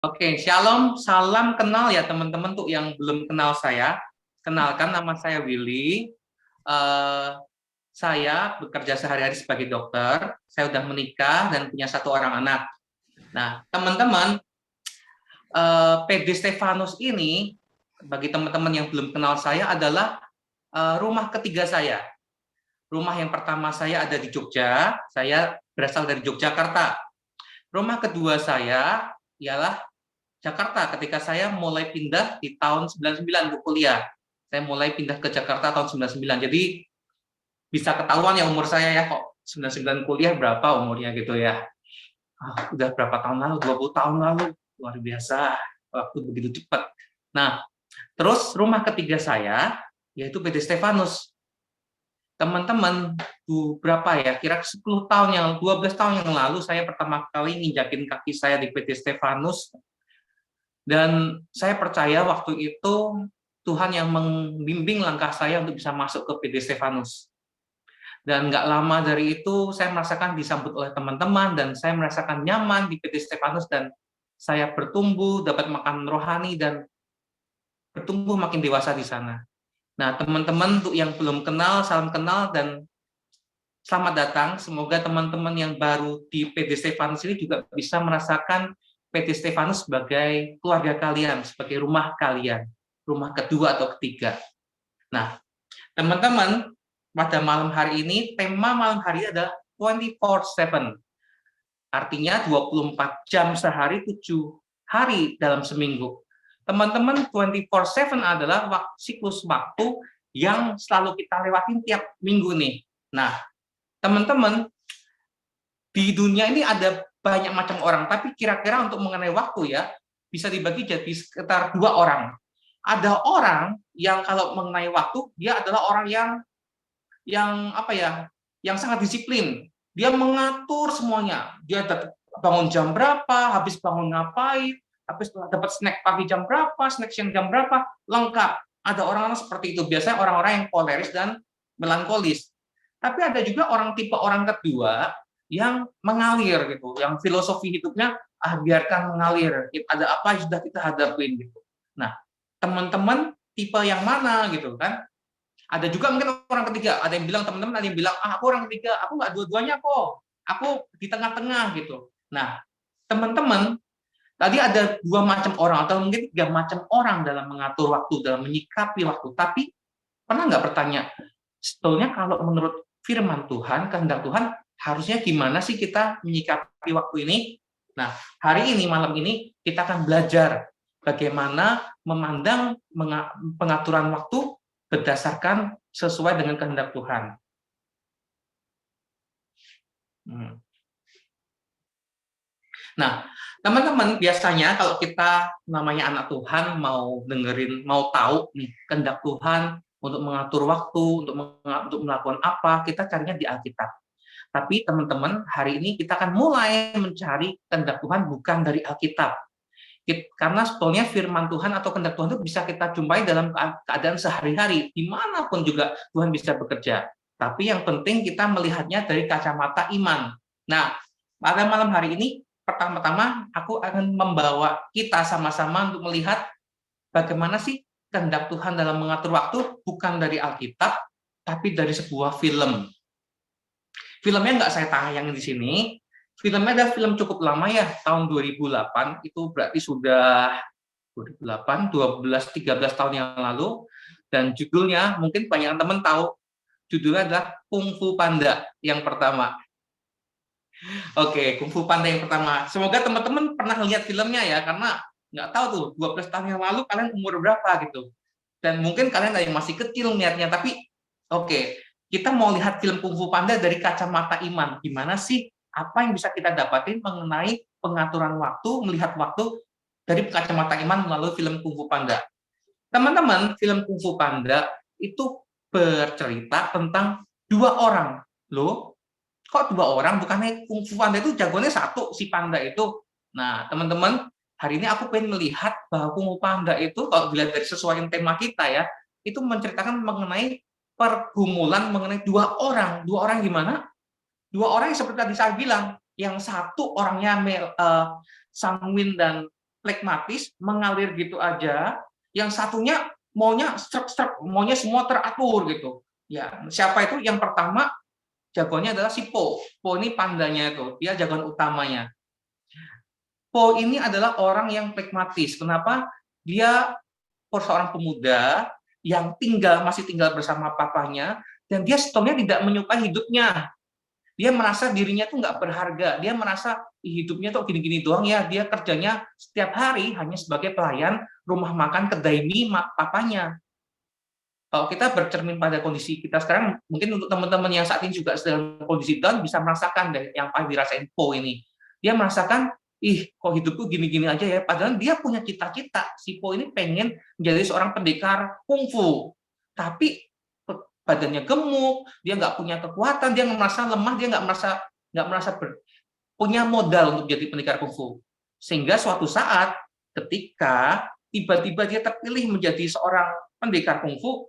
Oke, Shalom, salam kenal ya teman-teman tuh yang belum kenal saya. Kenalkan nama saya Willy. Eh, saya bekerja sehari-hari sebagai dokter. Saya sudah menikah dan punya satu orang anak. Nah, teman-teman, PD Stefanus ini bagi teman-teman yang belum kenal saya adalah rumah ketiga saya. Rumah yang pertama saya ada di Jogja. Saya berasal dari Yogyakarta. Rumah kedua saya ialah Jakarta ketika saya mulai pindah di tahun 99 untuk kuliah. Saya mulai pindah ke Jakarta tahun 99. Jadi bisa ketahuan ya umur saya ya kok 99 kuliah berapa umurnya gitu ya. Udah berapa tahun lalu? 20 tahun lalu. Luar biasa. Waktu begitu cepat. Nah, terus rumah ketiga saya yaitu PT Stefanus. Teman-teman, berapa ya? Kira 10 tahun yang 12 tahun yang lalu saya pertama kali nginjakin kaki saya di PT Stefanus. Dan saya percaya waktu itu Tuhan yang membimbing langkah saya untuk bisa masuk ke PD Stefanus. Dan nggak lama dari itu saya merasakan disambut oleh teman-teman dan saya merasakan nyaman di PD Stefanus dan saya bertumbuh, dapat makan rohani dan bertumbuh makin dewasa di sana. Nah, teman-teman untuk yang belum kenal, salam kenal dan selamat datang. Semoga teman-teman yang baru di PD Stefanus ini juga bisa merasakan PD Stefanus sebagai keluarga kalian, sebagai rumah kalian, rumah kedua atau ketiga. Nah, teman-teman, pada malam hari ini, tema malam hari adalah 24/7. Artinya 24 jam sehari, 7 hari dalam seminggu. Teman-teman, 24/7 adalah siklus waktu yang selalu kita lewatin tiap minggu nih. Nah, teman-teman, di dunia ini ada banyak macam orang, tapi kira-kira untuk mengenai waktu ya, bisa dibagi jadi sekitar 2 orang. Ada orang yang kalau mengenai waktu, dia adalah orang yang apa ya, yang sangat disiplin. Dia mengatur semuanya. Dia bangun jam berapa, habis bangun ngapain, habis dapat snack pagi jam berapa, snack siang jam berapa, lengkap. Ada orang-orang seperti itu. Biasanya orang-orang yang koleris dan melankolis. Tapi ada juga tipe orang kedua yang mengalir gitu, yang filosofi hidupnya biarkan mengalir. Ada apa yang sudah kita hadapin gitu. Nah, teman-teman tipe yang mana gitu kan? Ada juga mungkin orang ketiga, ada yang bilang teman-teman, ada yang bilang aku orang ketiga, aku nggak dua-duanya kok, aku di tengah-tengah gitu. Nah, teman-teman, tadi ada 2 macam orang atau mungkin 3 macam orang dalam mengatur waktu, dalam menyikapi waktu. Tapi pernah nggak bertanya, sebetulnya kalau menurut firman Tuhan, kehendak Tuhan, harusnya gimana sih kita menyikapi waktu ini? Nah, hari ini, malam ini, kita akan belajar bagaimana memandang pengaturan waktu berdasarkan sesuai dengan kehendak Tuhan. Nah, teman-teman, biasanya kalau kita namanya anak Tuhan mau dengerin, mau tahu nih kehendak Tuhan untuk mengatur waktu, untuk melakukan apa, kita carinya di Alkitab. Tapi teman-teman, hari ini kita akan mulai mencari kehendak Tuhan bukan dari Alkitab. Karena sebetulnya firman Tuhan atau kehendak Tuhan itu bisa kita jumpai dalam keadaan sehari-hari, dimanapun juga Tuhan bisa bekerja. Tapi yang penting kita melihatnya dari kacamata iman. Nah, pada malam hari ini, pertama-tama aku akan membawa kita sama-sama untuk melihat bagaimana sih kehendak Tuhan dalam mengatur waktu bukan dari Alkitab, tapi dari sebuah film. Filmnya nggak saya tayangin di sini. Filmnya ada film cukup lama ya, tahun 2008, itu berarti sudah 2008, 12, 13 tahun yang lalu, dan judulnya mungkin banyak teman tahu, judulnya adalah Kung Fu Panda yang pertama. Oke, Kung Fu Panda yang pertama. Semoga teman-teman pernah lihat filmnya ya, karena nggak tahu tuh, 12 tahun yang lalu kalian umur berapa gitu. Dan mungkin kalian ada yang masih kecil niatnya, tapi oke, kita mau lihat film Kung Fu Panda dari kacamata iman. Gimana sih apa yang bisa kita dapatin mengenai pengaturan waktu, melihat waktu dari kacamata iman melalui film Kung Fu Panda. Teman-teman, film Kung Fu Panda itu bercerita tentang 2 orang. Loh, kok 2 orang? Bukannya Kung Fu Panda itu jagoannya satu, si panda itu. Nah, teman-teman, hari ini aku pengen melihat bahwa Kung Fu Panda itu, kalau dilihat dari sesuai dengan tema kita ya, itu menceritakan mengenai pergumulan mengenai 2 orang. 2 orang gimana? 2 orang yang seperti tadi saya bilang, yang satu orangnya sanguin dan Flegmatis, mengalir gitu aja, yang satunya maunya strek-strek, maunya semua teratur gitu. Ya, siapa itu? Yang pertama jagoannya adalah si Po. Po ini pandanya itu, dia jagoan utamanya. Po ini adalah orang yang pragmatis. Kenapa? Dia seorang pemuda yang masih tinggal bersama papanya, dan dia sebetulnya tidak menyukai hidupnya. Dia merasa dirinya tuh nggak berharga. Dia merasa hidupnya tuh gini-gini doang ya. Dia kerjanya setiap hari hanya sebagai pelayan rumah makan kedai mie papanya. Kalau kita bercermin pada kondisi kita sekarang, mungkin untuk teman-teman yang saat ini juga sedang kondisi down bisa merasakan deh yang paling dirasain Po ini. Dia merasakan, ih kok hidupku gini-gini aja ya. Padahal dia punya cita-cita. Si Po ini pengen menjadi seorang pendekar kungfu. Tapi badannya gemuk, dia nggak punya kekuatan, dia merasa lemah, dia nggak merasa punya modal untuk jadi pendekar kungfu. Sehingga suatu saat ketika tiba-tiba dia terpilih menjadi seorang pendekar kungfu,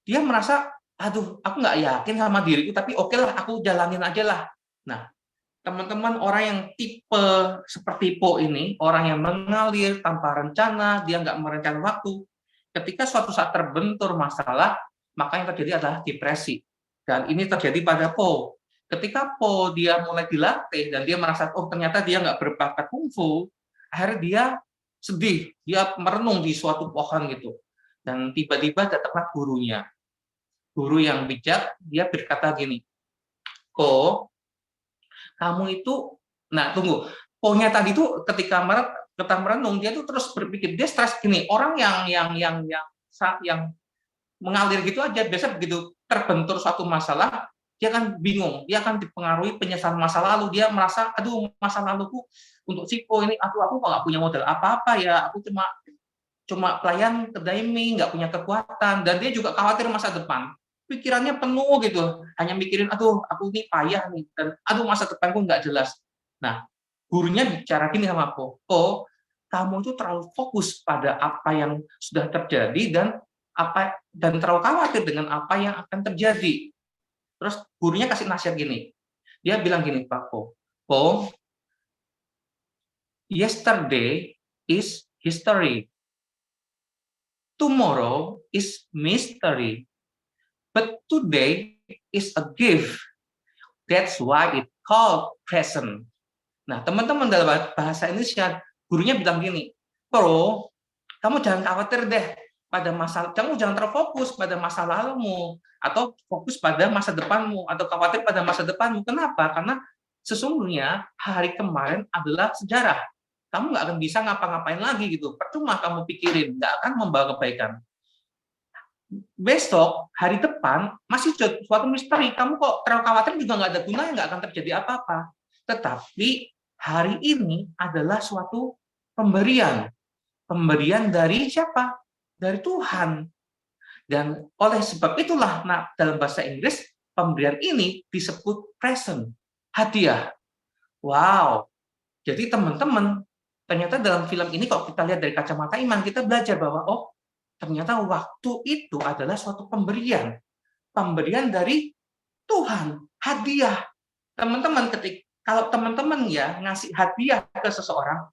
dia merasa, aduh, aku nggak yakin sama diriku, tapi oke lah, aku jalanin aja lah. Nah, teman-teman, orang yang tipe seperti Po ini, orang yang mengalir tanpa rencana, dia nggak merencanakan waktu, ketika suatu saat terbentur masalah, maka yang terjadi adalah depresi. Dan ini terjadi pada Po. Ketika Po dia mulai dilatih, dan dia merasa, oh ternyata dia nggak berbakat kungfu, akhirnya dia sedih, dia merenung di suatu pohon gitu. Dan tiba-tiba datanglah gurunya. Guru yang bijak, dia berkata gini, Po, kamu itu, nah tunggu, Po-nya tadi tuh ketika merenung, dia tuh terus berpikir, dia stres gini, orang yang mengalir gitu aja, biasa begitu terbentur suatu masalah, dia akan bingung, dia akan dipengaruhi penyesalan masa lalu, dia merasa, aduh masa laluku untuk si Po ini, aku kok nggak punya modal apa-apa ya, aku cuma pelayan kedai mie, nggak punya kekuatan, dan dia juga khawatir masa depan. Pikirannya penuh gitu, hanya mikirin, aduh aku ini payah nih, dan aduh masa depanku nggak jelas. Nah, gurunya bicara gini sama Po, Po, kamu itu terlalu fokus pada apa yang sudah terjadi dan terlalu khawatir dengan apa yang akan terjadi. Terus gurunya kasih nasihat gini, dia bilang gini, Pak Po, Po, yesterday is history, tomorrow is mystery, but today is a gift. That's why it called present. Nah, teman-teman, dalam bahasa Indonesia, gurunya bilang gini, Pro, kamu jangan khawatir deh pada kamu jangan terfokus pada masa lalumu, atau fokus pada masa depanmu, atau khawatir pada masa depanmu. Kenapa? Karena sesungguhnya hari kemarin adalah sejarah. Kamu nggak akan bisa ngapa-ngapain lagi gitu. Percuma kamu pikirin, nggak akan membawa kebaikan. Besok, hari depan, masih suatu misteri. Kamu kok terlalu khawatir juga nggak ada gunanya, nggak akan terjadi apa-apa. Tetapi hari ini adalah suatu pemberian. Pemberian dari siapa? Dari Tuhan. Dan oleh sebab itulah, nah, dalam bahasa Inggris, pemberian ini disebut present, hadiah. Wow. Jadi teman-teman, ternyata dalam film ini kalau kita lihat dari kacamata iman, kita belajar bahwa, oh, ternyata waktu itu adalah suatu pemberian. Pemberian dari Tuhan, hadiah. Teman-teman, kalau teman-teman ya ngasih hadiah ke seseorang,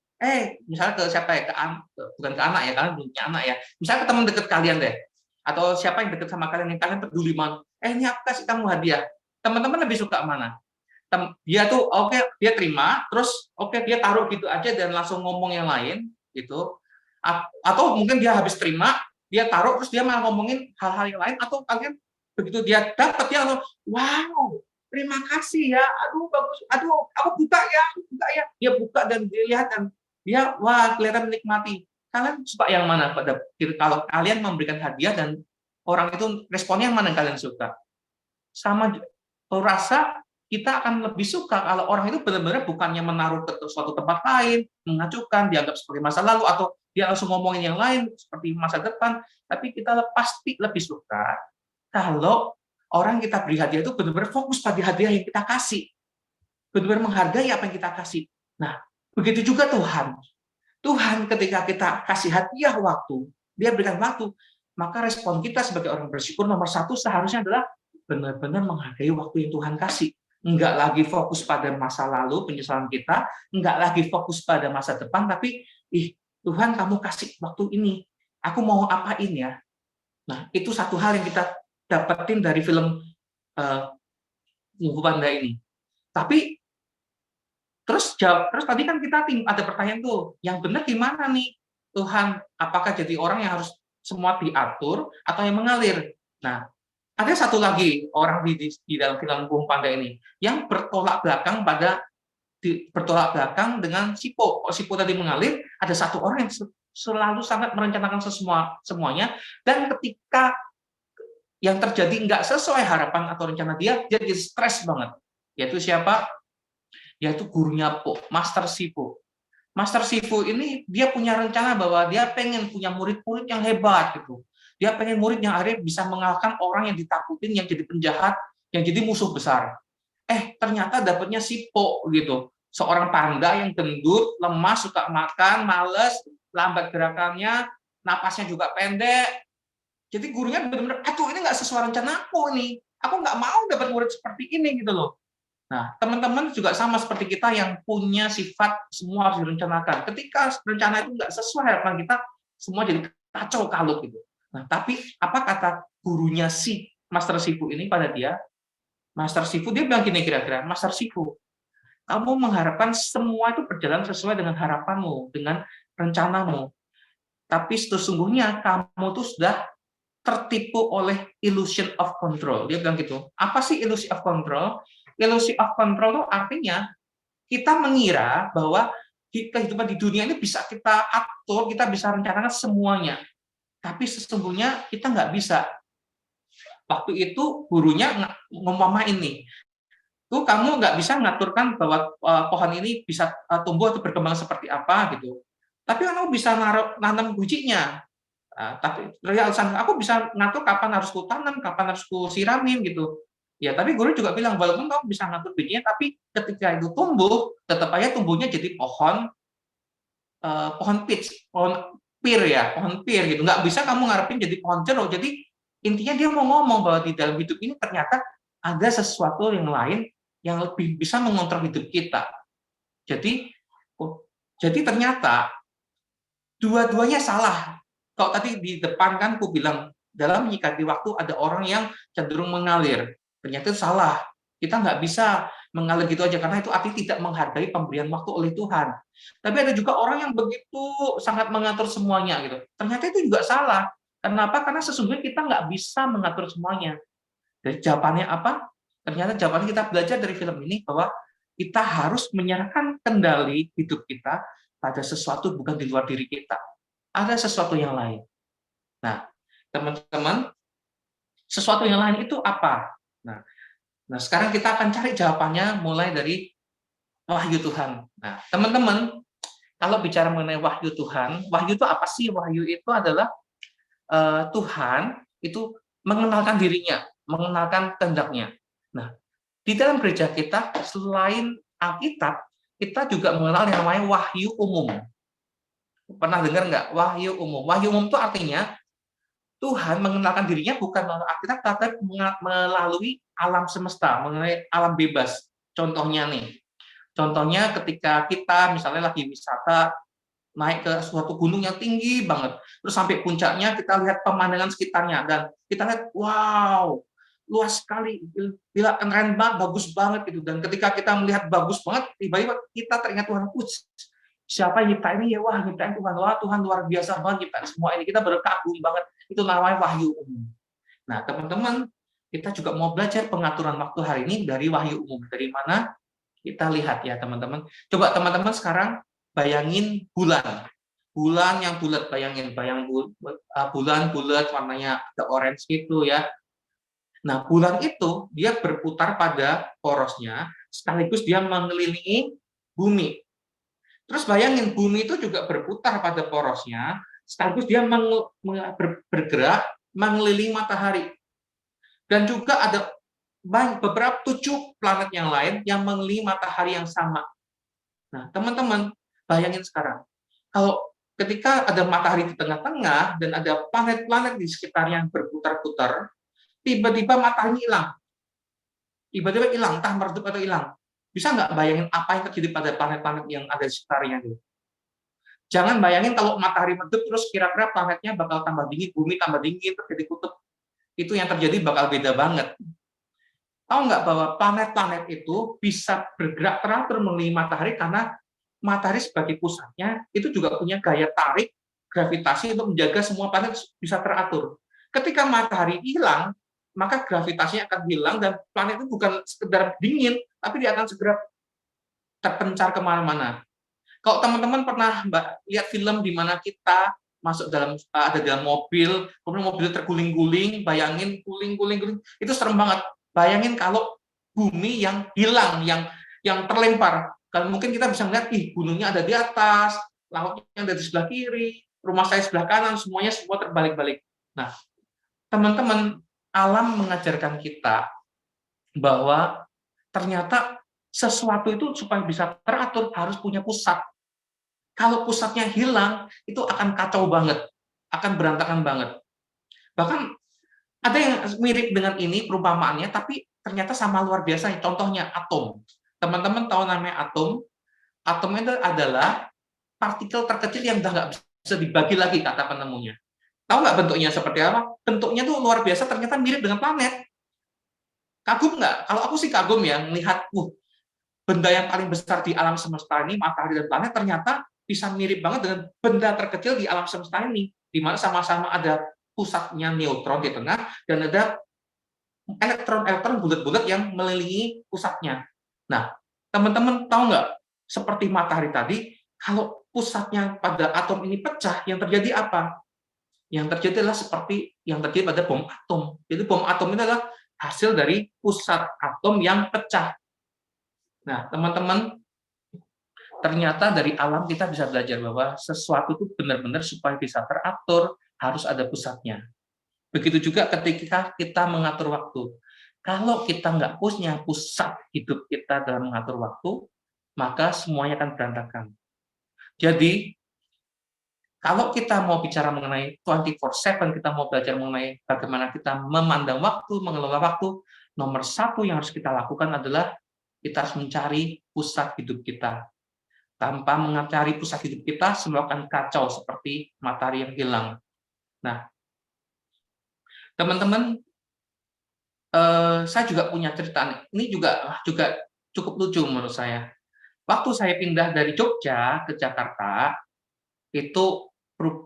misalnya ke siapa ya, bukan ke anak ya, kalian belum punya anak ya, misalnya ke teman dekat kalian deh, atau siapa yang dekat sama kalian, yang kalian peduli banget, ini aku kasih kamu hadiah. Teman-teman lebih suka mana? Dia tuh oke, dia terima, terus oke, dia taruh gitu aja dan langsung ngomong yang lain gitu, atau mungkin dia habis terima, dia taruh terus dia malah ngomongin hal-hal yang lain, atau kalian begitu dia dapat, dia langsung, wow, terima kasih ya, aduh bagus, aduh aku buka ya, dia buka dan dilihat dan dia wah kelihatan menikmati. Kalian suka yang mana kalau kalian memberikan hadiah dan orang itu responnya yang mana yang kalian suka? Sama, aku rasa kita akan lebih suka kalau orang itu benar-benar bukannya menaruh ke suatu tempat lain, mengacukan, dianggap sebagai masa lalu, atau dia langsung ngomongin yang lain seperti masa depan, tapi kita pasti lebih suka kalau orang kita beri hadiah itu benar-benar fokus pada hadiah yang kita kasih, benar-benar menghargai apa yang kita kasih. Nah, begitu juga Tuhan. Tuhan ketika kita kasih hadiah waktu, dia berikan waktu, maka respon kita sebagai orang bersyukur nomor satu seharusnya adalah benar-benar menghargai waktu yang Tuhan kasih. Enggak lagi fokus pada masa lalu, penyesalan kita, enggak lagi fokus pada masa depan, tapi ih Tuhan kamu kasih waktu ini, aku mau apain ya. Nah itu satu hal yang kita dapetin dari film Kung Fu Panda ini. Tapi terus tadi kan kita ada pertanyaan tuh, yang benar gimana nih Tuhan? Apakah jadi orang yang harus semua diatur atau yang mengalir? Nah, ada satu lagi orang di dalam film Kung Fu Panda ini yang bertolak belakang dengan Sipo. Kalau Sipo tadi mengalir, ada satu orang yang selalu sangat merencanakan semuanya, dan ketika yang terjadi nggak sesuai harapan atau rencana dia jadi stres banget. Yaitu siapa? Yaitu gurunya Po, Master Sifu. Master Sifu ini dia punya rencana bahwa dia pengen punya murid-murid yang hebat gitu. Dia pengen murid yang akhirnya bisa mengalahkan orang yang ditakutin, yang jadi penjahat, yang jadi musuh besar. Ternyata dapatnya si Po gitu. Seorang panda yang gendut, lemah, suka makan, males, lambat gerakannya, napasnya juga pendek. Jadi gurunya benar-benar, aduh ini nggak sesuai rencana aku ini. Aku nggak mau dapat murid seperti ini gitu loh. Nah, teman-teman juga sama seperti kita yang punya sifat semua harus direncanakan. Ketika rencana itu nggak sesuai harapan kita, semua jadi kacau kalut gitu. Nah, tapi apa kata gurunya si Master Sifu ini pada dia? Master Sifu dia bilang gini kira-kira, Master Sifu, kamu mengharapkan semua itu berjalan sesuai dengan harapanmu, dengan rencanamu. Tapi sesungguhnya kamu tuh sudah tertipu oleh illusion of control. Dia bilang gitu. Apa sih illusion of control? Illusion of control itu artinya kita mengira bahwa kehidupan di dunia ini bisa kita atur, kita bisa rencanakan semuanya. Tapi sesungguhnya kita nggak bisa. Waktu itu gurunya ngomong ini, tuh kamu nggak bisa mengaturkan bahwa pohon ini bisa tumbuh atau berkembang seperti apa gitu. Tapi kamu bisa nanam bijinya. Tapi dari alasan aku bisa ngatur kapan harus ku tanam, kapan harus ku siramin gitu. Ya, tapi guru juga bilang walaupun kamu bisa ngatur bijinya, tapi ketika itu tumbuh, tetap aja tumbuhnya jadi pohon peach, pohon pir ya, pohon pir gitu. Nggak bisa kamu ngarepin jadi pohon jeruk. Jadi intinya dia mau ngomong bahwa di dalam hidup ini ternyata ada sesuatu yang lain yang lebih bisa mengontrol hidup kita. Jadi ternyata dua-duanya salah. Kalau tadi di depan kan aku bilang dalam menyikapi waktu ada orang yang cenderung mengalir. Ternyata itu salah. Kita nggak bisa mengalir gitu aja karena itu artinya tidak menghargai pemberian waktu oleh Tuhan. Tapi ada juga orang yang begitu sangat mengatur semuanya gitu. Ternyata itu juga salah. Kenapa? Karena sesungguhnya kita nggak bisa mengatur semuanya. Jadi jawabannya apa? Ternyata jawabannya kita belajar dari film ini bahwa kita harus menyerahkan kendali hidup kita pada sesuatu bukan di luar diri kita. Ada sesuatu yang lain. Nah, teman-teman, sesuatu yang lain itu apa? Nah, sekarang kita akan cari jawabannya mulai dari wahyu Tuhan. Nah, teman-teman, kalau bicara mengenai wahyu Tuhan, wahyu itu apa sih? Wahyu itu adalah Tuhan itu mengenalkan dirinya, mengenalkan kehendaknya. Nah, di dalam gereja kita, selain Alkitab, kita juga mengenal yang namanya wahyu umum. Pernah dengar nggak? Wahyu umum. Wahyu umum itu artinya Tuhan mengenalkan dirinya bukan melalui Alkitab, tapi melalui alam semesta, mengenai alam bebas. Contohnya ketika kita misalnya lagi wisata, naik ke suatu gunung yang tinggi banget, terus sampai puncaknya kita lihat pemandangan sekitarnya, dan kita lihat, wow, luas sekali, gila, keren banget, bagus banget gitu. Dan ketika kita melihat bagus banget, tiba-tiba kita teringat Tuhan, siapa yang nyiptain ini ya? Wah, nyiptain Tuhan. Wah, Tuhan luar biasa banget nyiptain semua ini. Kita berkagum banget. Itu namanya wahyu umum. Nah, teman-teman, kita juga mau belajar pengaturan waktu hari ini dari wahyu umum. Dari mana? Kita lihat ya, teman-teman. Coba teman-teman sekarang bayangin bulan. Bulan yang bulat, bayangin bulan bulat warnanya ada orange gitu ya. Nah, bulan itu dia berputar pada porosnya, sekaligus dia mengelilingi bumi. Terus bayangin, bumi itu juga berputar pada porosnya, sekaligus dia bergerak mengelilingi matahari. Dan juga ada beberapa 7 planet yang lain yang mengelilingi matahari yang sama. Nah, teman-teman, bayangin sekarang, kalau ketika ada matahari di tengah-tengah dan ada planet-planet di sekitarnya yang berputar-putar, tiba-tiba matahari hilang. Tiba-tiba hilang, entah meredup atau hilang. Bisa nggak bayangin apa yang terjadi pada planet-planet yang ada di sekitarnya itu? Jangan bayangin kalau matahari redup terus kira-kira planetnya bakal tambah dingin, bumi tambah dingin, terjadi kutub. Itu yang terjadi bakal beda banget. Tahu nggak bahwa planet-planet itu bisa bergerak teratur mengelilingi matahari karena matahari sebagai pusatnya itu juga punya gaya tarik gravitasi untuk menjaga semua planet bisa teratur. Ketika matahari hilang, maka gravitasinya akan hilang dan planet itu bukan sekedar dingin, tapi dia akan segera terpencar kemana-mana. Kalau teman-teman pernah lihat film di mana kita masuk ada dalam mobil, kemudian mobil terguling-guling, bayangin guling-guling, itu serem banget. Bayangin kalau bumi yang hilang, yang terlempar. Kalau mungkin kita bisa melihat, gunungnya ada di atas, lautnya ada di sebelah kiri, rumah saya sebelah kanan, semuanya semua terbalik-balik. Nah, teman-teman, alam mengajarkan kita bahwa ternyata sesuatu itu supaya bisa teratur harus punya pusat. Kalau pusatnya hilang, itu akan kacau banget, akan berantakan banget. Bahkan ada yang mirip dengan ini perumpamaannya, tapi ternyata sama luar biasa. Contohnya atom. Teman-teman tahu namanya atom? Atom itu adalah partikel terkecil yang udah nggak bisa dibagi lagi, kata penemunya. Tahu nggak bentuknya seperti apa? Bentuknya tuh luar biasa, ternyata mirip dengan planet. Kagum nggak? Kalau aku sih kagum ya, melihat, benda yang paling besar di alam semesta ini, matahari dan planet, ternyata bisa mirip banget dengan benda terkecil di alam semesta ini, di mana sama-sama ada pusatnya neutron di tengah, dan ada elektron-elektron bulat-bulat yang mengelilingi pusatnya. Nah, teman-teman tahu nggak, seperti matahari tadi, kalau pusatnya pada atom ini pecah, yang terjadi apa? Yang terjadi adalah seperti yang terjadi pada bom atom. Jadi bom atom itu adalah hasil dari pusat atom yang pecah. Nah, teman-teman, ternyata dari alam kita bisa belajar bahwa sesuatu itu benar-benar supaya bisa teratur, harus ada pusatnya. Begitu juga ketika kita mengatur waktu. Kalau kita nggak punya pusat hidup kita dalam mengatur waktu, maka semuanya akan berantakan. Jadi, kalau kita mau bicara mengenai 24/7, kita mau belajar mengenai bagaimana kita memandang waktu, mengelola waktu, nomor satu yang harus kita lakukan adalah kita harus mencari pusat hidup kita. Tanpa mencari pusat hidup kita, semua akan kacau seperti matahari yang hilang. Nah, teman-teman, saya juga punya cerita. Ini juga cukup lucu menurut saya. Waktu saya pindah dari Jogja ke Jakarta, itu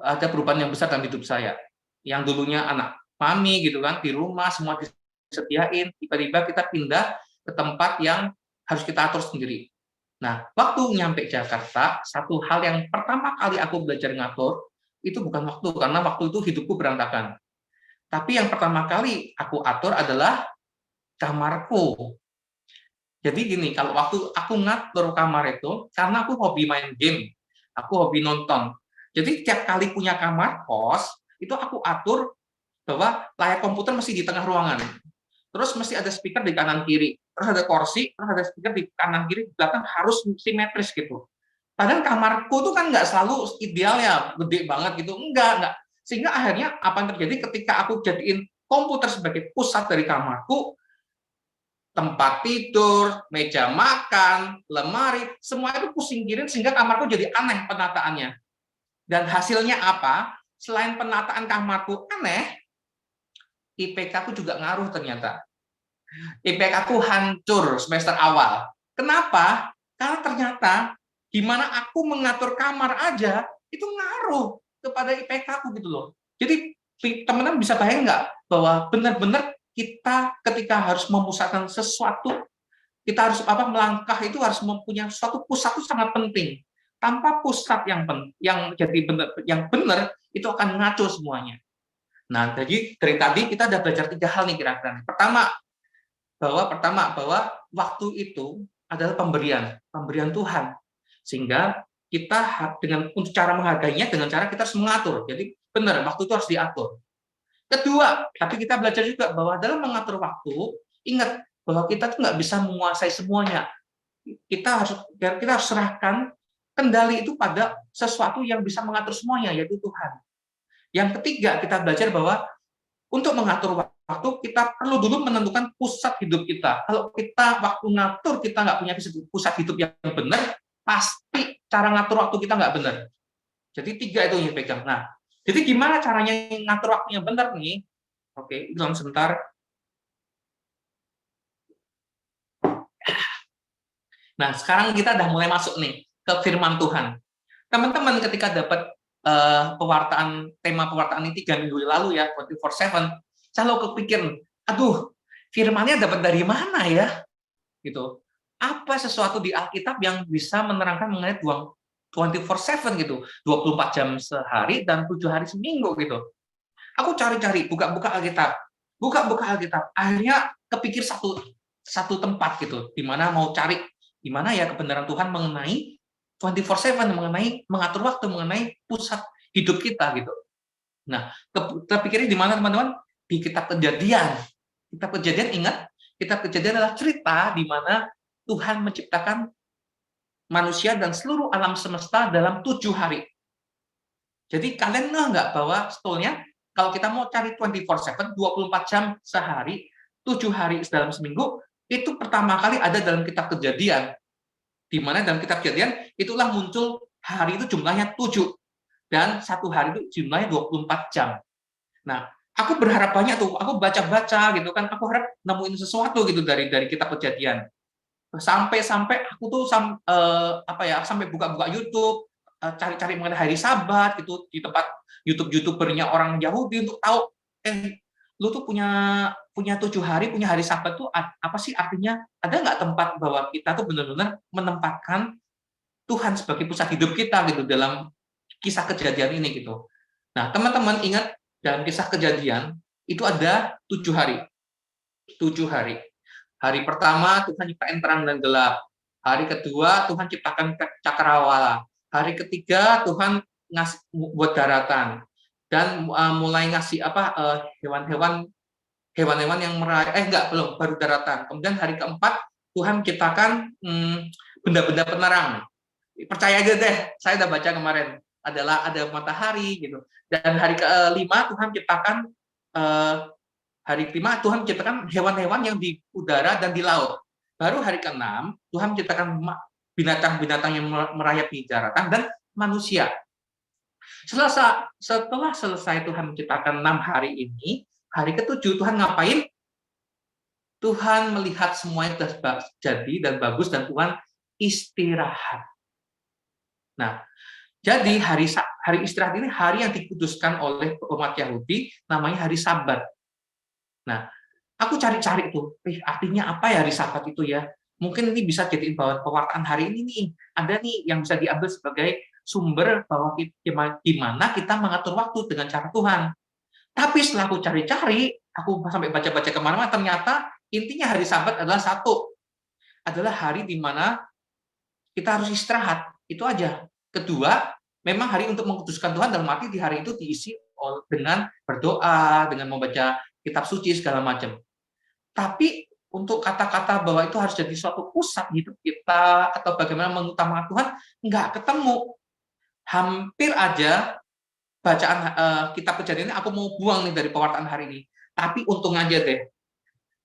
ada perubahan yang besar dalam hidup saya. Yang dulunya anak mami gitu kan, di rumah semua disediain, tiba-tiba kita pindah ke tempat yang harus kita atur sendiri. Nah, waktu nyampe Jakarta, satu hal yang pertama kali aku belajar ngatur, itu bukan waktu, karena waktu itu hidupku berantakan. Tapi yang pertama kali aku atur adalah kamarku. Jadi gini, kalau waktu aku ngatur kamar itu, karena aku hobi main game, aku hobi nonton. Jadi tiap kali punya kamar kos, itu aku atur bahwa layar komputer mesti di tengah ruangan. Terus mesti ada speaker di kanan kiri, terus ada kursi, terus ada speaker di kanan kiri, di belakang harus simetris gitu. Padahal kamarku tuh kan nggak selalu ideal ya, gede banget gitu, enggak. Sehingga akhirnya apa yang terjadi ketika aku jadiin komputer sebagai pusat dari kamarku, tempat tidur, meja makan, lemari, semua itu kusingkirin sehingga kamarku jadi aneh penataannya. Dan hasilnya apa? Selain penataan kamarku aneh, IPK-ku juga ngaruh ternyata. IPK-ku hancur semester awal. Kenapa? Karena ternyata gimana aku mengatur kamar aja itu ngaruh kepada IPK-ku gitu loh. Jadi teman-teman bisa bayang nggak bahwa benar-benar kita ketika harus memusatkan sesuatu, kita harus melangkah itu harus mempunyai suatu pusat itu sangat penting. Tanpa pusat yang jadi yang benar itu akan ngaco semuanya. Nah, jadi dari tadi kita udah belajar 3 hal nih kira-kira. Pertama bahwa waktu itu adalah pemberian Tuhan. Sehingga kita dengan untuk cara menghargainya dengan cara kita harus mengatur. Jadi benar, waktu itu harus diatur. Kedua, tapi kita belajar juga bahwa dalam mengatur waktu, ingat bahwa kita tuh nggak bisa menguasai semuanya. Kita harus serahkan kendali itu pada sesuatu yang bisa mengatur semuanya, yaitu Tuhan. Yang ketiga, kita belajar bahwa untuk mengatur waktu, kita perlu dulu menentukan pusat hidup kita. Kalau kita waktu ngatur, kita nggak punya pusat hidup yang benar, pasti cara ngatur waktu kita nggak benar. Jadi 3 itu yang pegang. Nah, jadi gimana caranya ngatur waktunya benar nih? Oke, dalam sebentar. Nah, sekarang kita udah mulai masuk nih ke firman Tuhan. Teman-teman ketika dapat tema pewartaan ini 3 minggu lalu ya, 24/7, selalu kepikir, aduh, firmannya dapat dari mana ya? Gitu. Apa sesuatu di Alkitab yang bisa menerangkan mengenai 24/7 gitu, 24 jam sehari dan 7 hari seminggu gitu. Aku cari-cari, buka-buka Alkitab, akhirnya kepikir satu tempat gitu, di mana mau cari di mana ya kebenaran Tuhan mengenai 24/7, mengenai mengatur waktu, mengenai pusat hidup kita gitu. Nah, terpikirnya di mana teman-teman? Di kitab Kejadian. Kitab Kejadian, ingat, kitab Kejadian adalah cerita di mana Tuhan menciptakan manusia dan seluruh alam semesta dalam 7 hari. Jadi kalian nggak bahwa sebetulnya kalau kita mau cari 24/7, 24 jam sehari, 7 hari dalam seminggu, itu pertama kali ada dalam kitab Kejadian. Di mana dalam kitab Kejadian itulah muncul hari itu jumlahnya 7 dan satu hari itu jumlahnya 24 jam. Nah, aku berharap banyak tuh, aku baca-baca gitu kan, aku harap nemuin sesuatu gitu dari kitab Kejadian. Sampai aku tuh sampai buka-buka YouTube, cari-cari mengenai hari Sabat gitu di tempat YouTubernya orang Yahudi untuk tahu, lu tuh punya 7 hari, punya hari Sabat tuh apa sih artinya? Ada nggak tempat bahwa kita tuh benar-benar menempatkan Tuhan sebagai pusat hidup kita gitu dalam kisah Kejadian ini gitu. Nah, teman-teman ingat dalam kisah Kejadian itu ada 7 hari. 7 hari. Hari pertama Tuhan ciptain terang dan gelap. Hari kedua Tuhan ciptakan cakrawala. Hari ketiga Tuhan ngasih buat daratan dan mulai ngasih hewan-hewan yang enggak, belum, baru daratan. Kemudian hari keempat Tuhan ciptakan benda-benda penerang. Percaya aja deh, saya udah baca kemarin, ada matahari gitu. Dan hari kelima Tuhan ciptakan Tuhan menciptakan hewan-hewan yang di udara dan di laut. Baru hari ke-6 Tuhan menciptakan binatang-binatang yang merayap di daratan dan manusia. Setelah selesai Tuhan menciptakan 6 hari ini, hari ke-7 Tuhan ngapain? Tuhan melihat semuanya sudah jadi dan bagus dan Tuhan istirahat. Nah, jadi hari istirahat ini hari yang dikuduskan oleh umat Yahudi, namanya hari Sabat. Nah, aku cari-cari tuh, artinya apa ya hari Sabat itu ya? Mungkin ini bisa jadi bahan pewartaan hari ini nih. Ada nih yang bisa diambil sebagai sumber bahwa gimana kita mengatur waktu dengan cara Tuhan. Tapi setelah aku cari-cari, aku sampai baca-baca kemana-mana, ternyata intinya hari Sabat adalah adalah hari di mana kita harus istirahat. Itu aja. Kedua, memang hari untuk mengkuduskan Tuhan dalam arti di hari itu diisi dengan berdoa, dengan membaca kitab suci segala macam. Tapi untuk kata-kata bahwa itu harus jadi suatu pusat hidup kita atau bagaimana mengutamakan Tuhan, nggak ketemu. Hampir aja bacaan kitab Kejadian ini aku mau buang nih dari pewartaan hari ini. Tapi untung aja deh.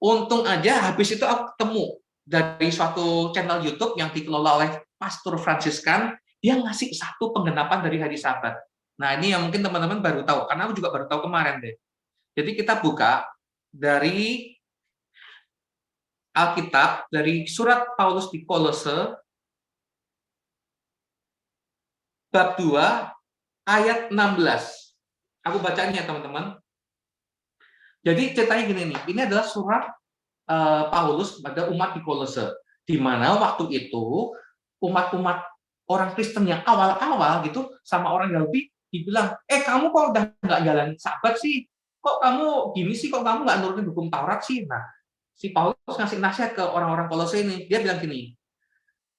Untung aja habis itu aku ketemu dari suatu channel YouTube yang dikelola oleh Pastor Fransiskan, dia ngasih satu penggenapan dari hari Sabat. Nah, ini yang mungkin teman-teman baru tahu, karena aku juga baru tahu kemarin deh. Jadi kita buka dari Alkitab, dari surat Paulus di Kolose, bab 2, ayat 16. Aku bacaannya, teman-teman. Jadi ceritanya gini nih, ini adalah surat Paulus pada umat di Kolose, di mana waktu itu umat-umat orang Kristen yang awal-awal gitu sama orang Yahudi dibilang, kamu kok udah nggak jalan Sabat sih? Kok kamu gini sih? Kok kamu nggak nurutin hukum Taurat sih? Nah, si Paulus ngasih nasihat ke orang-orang Kolose ini. Dia bilang gini,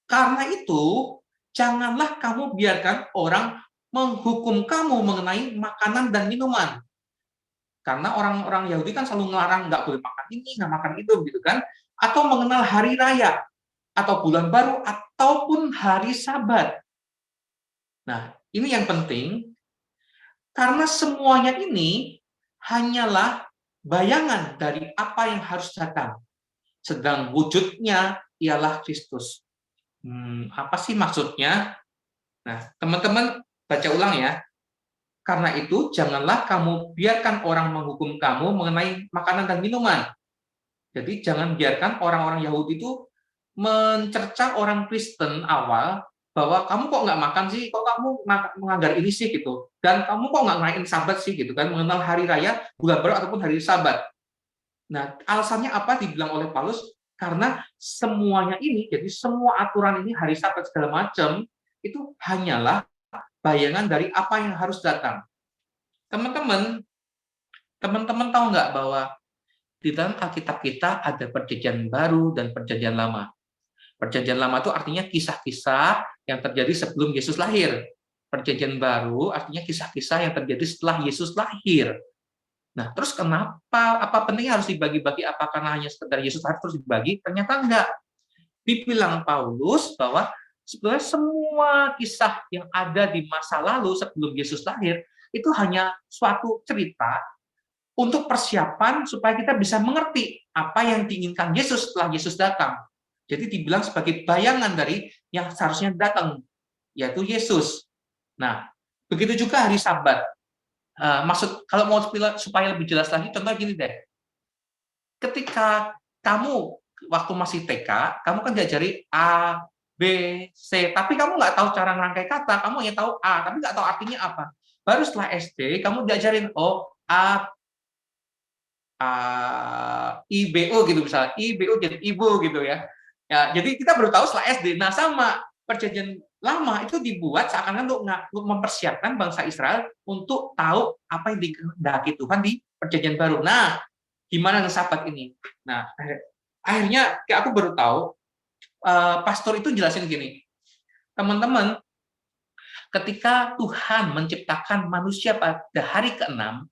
karena itu janganlah kamu biarkan orang menghukum kamu mengenai makanan dan minuman. Karena orang-orang Yahudi kan selalu ngelarang nggak boleh makan ini, nggak makan itu, gitu kan? Atau mengenal hari raya, atau bulan baru, ataupun hari Sabat. Nah, ini yang penting, karena semuanya ini hanyalah bayangan dari apa yang harus datang. Sedang wujudnya ialah Kristus. Apa sih maksudnya? Nah, teman-teman Baca ulang ya. Karena itu, janganlah kamu biarkan orang menghukum kamu mengenai makanan dan minuman. Jadi jangan biarkan orang-orang Yahudi itu mencerca orang Kristen awal bahwa kamu kok nggak makan sih, kok kamu melanggar ini sih gitu, dan kamu kok nggak ngerayain Sabat sih gitu kan, mengenal hari raya bulan baru ataupun hari Sabat. Nah, alasannya apa dibilang oleh Paulus? Karena semuanya ini, jadi semua aturan ini hari Sabat segala macam itu hanyalah bayangan dari apa yang harus datang. Teman-teman, teman-teman tahu nggak bahwa di dalam Alkitab kita ada perjanjian baru dan perjanjian lama. Perjanjian lama itu artinya kisah-kisah yang terjadi sebelum Yesus lahir. Perjanjian baru artinya kisah-kisah yang terjadi setelah Yesus lahir. Nah, terus kenapa? Apa pentingnya harus dibagi-bagi? Apa karena hanya sekedar Yesus lahir terus dibagi? Ternyata enggak. Dibilang Paulus bahwa sebenarnya semua kisah yang ada di masa lalu sebelum Yesus lahir itu hanya suatu cerita untuk persiapan supaya kita bisa mengerti apa yang diinginkan Yesus setelah Yesus datang. Jadi dibilang sebagai bayangan dari yang seharusnya datang, yaitu Yesus. Nah, begitu juga hari Sabat. Maksud kalau mau supaya lebih jelas lagi, contoh gini deh. Ketika kamu waktu masih TK, kamu kan diajari A, B, C, tapi kamu nggak tahu cara ngerangkai kata, kamu hanya tahu A, tapi nggak tahu artinya apa. Baru setelah SD, kamu diajarin, oh, A, IBO gitu misalnya, IBO jadi ibu gitu ya. Ya, jadi kita baru tahu setelah SD. Nah, sama perjanjian lama itu dibuat seakan-akan untuk mempersiapkan bangsa Israel untuk tahu apa yang dikehendaki Tuhan di perjanjian baru. Nah, gimana dengan Sabat ini? Nah, akhirnya aku baru tahu pastor itu jelasin gini, teman-teman, ketika Tuhan menciptakan manusia pada hari ke-6,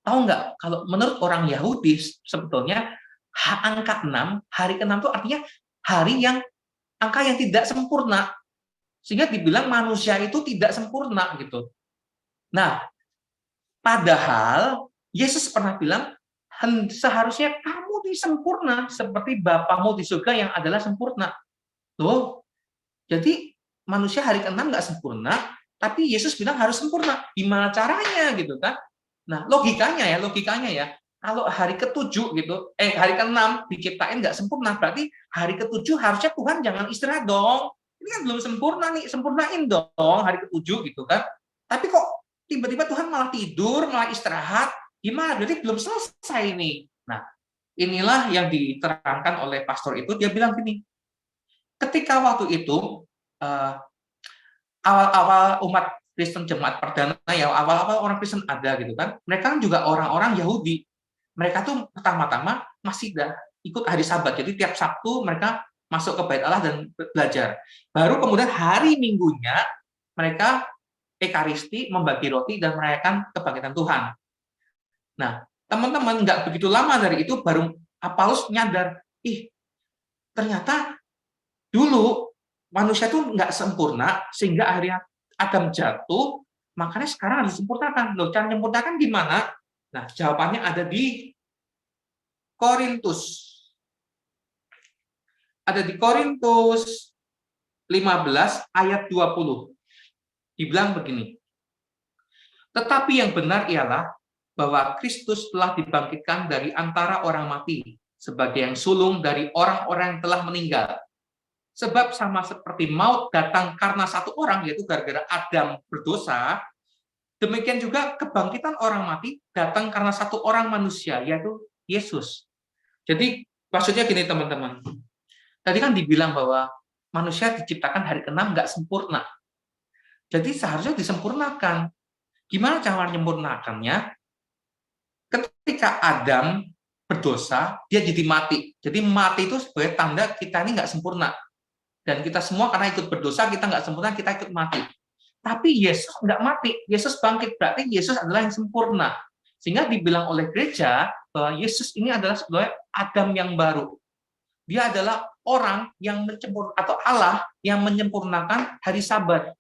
tahu nggak kalau menurut orang Yahudi sebetulnya angka 6, hari ke-6 itu artinya hari yang angka yang tidak sempurna, sehingga dibilang manusia itu tidak sempurna gitu. Nah, padahal Yesus pernah bilang seharusnya kamu disempurna seperti Bapamu di surga yang adalah sempurna. Loh, jadi manusia hari ke-6 nggak sempurna, tapi Yesus bilang harus sempurna. Gimana caranya gitu kan? Nah, logikanya ya, kalau hari ke-7 gitu, hari ke-6 diciptain nggak sempurna, berarti hari ke-7 harusnya Tuhan jangan istirahat dong. Ini kan belum sempurna nih, sempurnain dong hari ke-7 gitu kan. Tapi kok tiba-tiba Tuhan malah tidur, malah istirahat, gimana? Berarti belum selesai nih. Nah, inilah yang diterangkan oleh pastor itu, dia bilang gini, ketika waktu itu, awal-awal umat Kristen jemaat perdana ya, awal-awal orang Kristen ada gitu kan, mereka kan juga orang-orang Yahudi. Mereka tuh pertama-tama masih ikut hari Sabat, jadi tiap Sabtu mereka masuk ke Bait Allah dan belajar. Baru kemudian hari Minggunya mereka Ekaristi, membagi roti dan merayakan kebangkitan Tuhan. Nah, teman-teman, nggak begitu lama dari itu baru Paulus nyadar, ternyata dulu manusia itu nggak sempurna, sehingga akhirnya Adam jatuh, makanya sekarang harus disempurnakan. Loh, cara menyempurnakan gimana? Nah, jawabannya ada di Korintus. Ada di Korintus 15 ayat 20. Dibilang begini, tetapi yang benar ialah bahwa Kristus telah dibangkitkan dari antara orang mati, sebagai yang sulung dari orang-orang yang telah meninggal. Sebab sama seperti maut datang karena satu orang, yaitu gara-gara Adam berdosa, demikian juga kebangkitan orang mati datang karena satu orang manusia, yaitu Yesus. Jadi maksudnya gini teman-teman, tadi kan dibilang bahwa manusia diciptakan hari ke-6 nggak sempurna. Jadi seharusnya disempurnakan. Gimana cara menyempurnakannya? Ketika Adam berdosa, dia jadi mati. Jadi mati itu sebagai tanda kita ini nggak sempurna. Dan kita semua karena ikut berdosa, kita nggak sempurna, kita ikut mati. Tapi Yesus nggak mati, Yesus bangkit, berarti Yesus adalah yang sempurna. Sehingga dibilang oleh gereja bahwa Yesus ini adalah sebenarnya Adam yang baru. Dia adalah orang yang atau Allah yang menyempurnakan hari Sabat.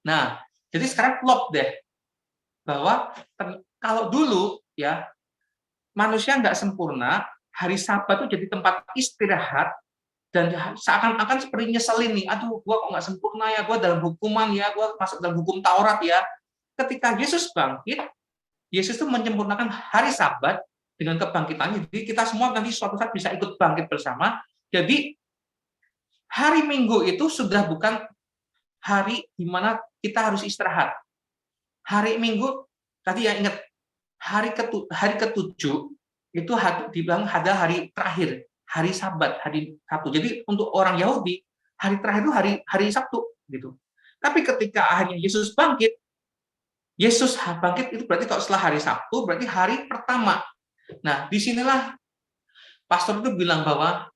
Nah, jadi sekarang klop deh bahwa kalau dulu ya manusia nggak sempurna, hari Sabat itu jadi tempat istirahat dan seakan-akan seperti nyeselin nih, aduh, gue kok nggak sempurna ya, gue dalam hukuman ya, gue masuk dalam hukum Taurat ya. Ketika Yesus bangkit, Yesus itu menyempurnakan hari Sabat dengan kebangkitannya. Jadi kita semua nanti suatu saat bisa ikut bangkit bersama. Jadi hari Minggu itu sudah bukan hari di mana kita harus istirahat. Hari Minggu tadi ya ingat, hari ketujuh itu dibilang ada hari terakhir, hari Sabat, hari Sabtu. Jadi untuk orang Yahudi hari terakhir itu hari Sabtu gitu. Tapi ketika akhirnya Yesus bangkit itu berarti kalau setelah hari Sabtu berarti hari pertama. Nah, disinilah pastor itu bilang bahwa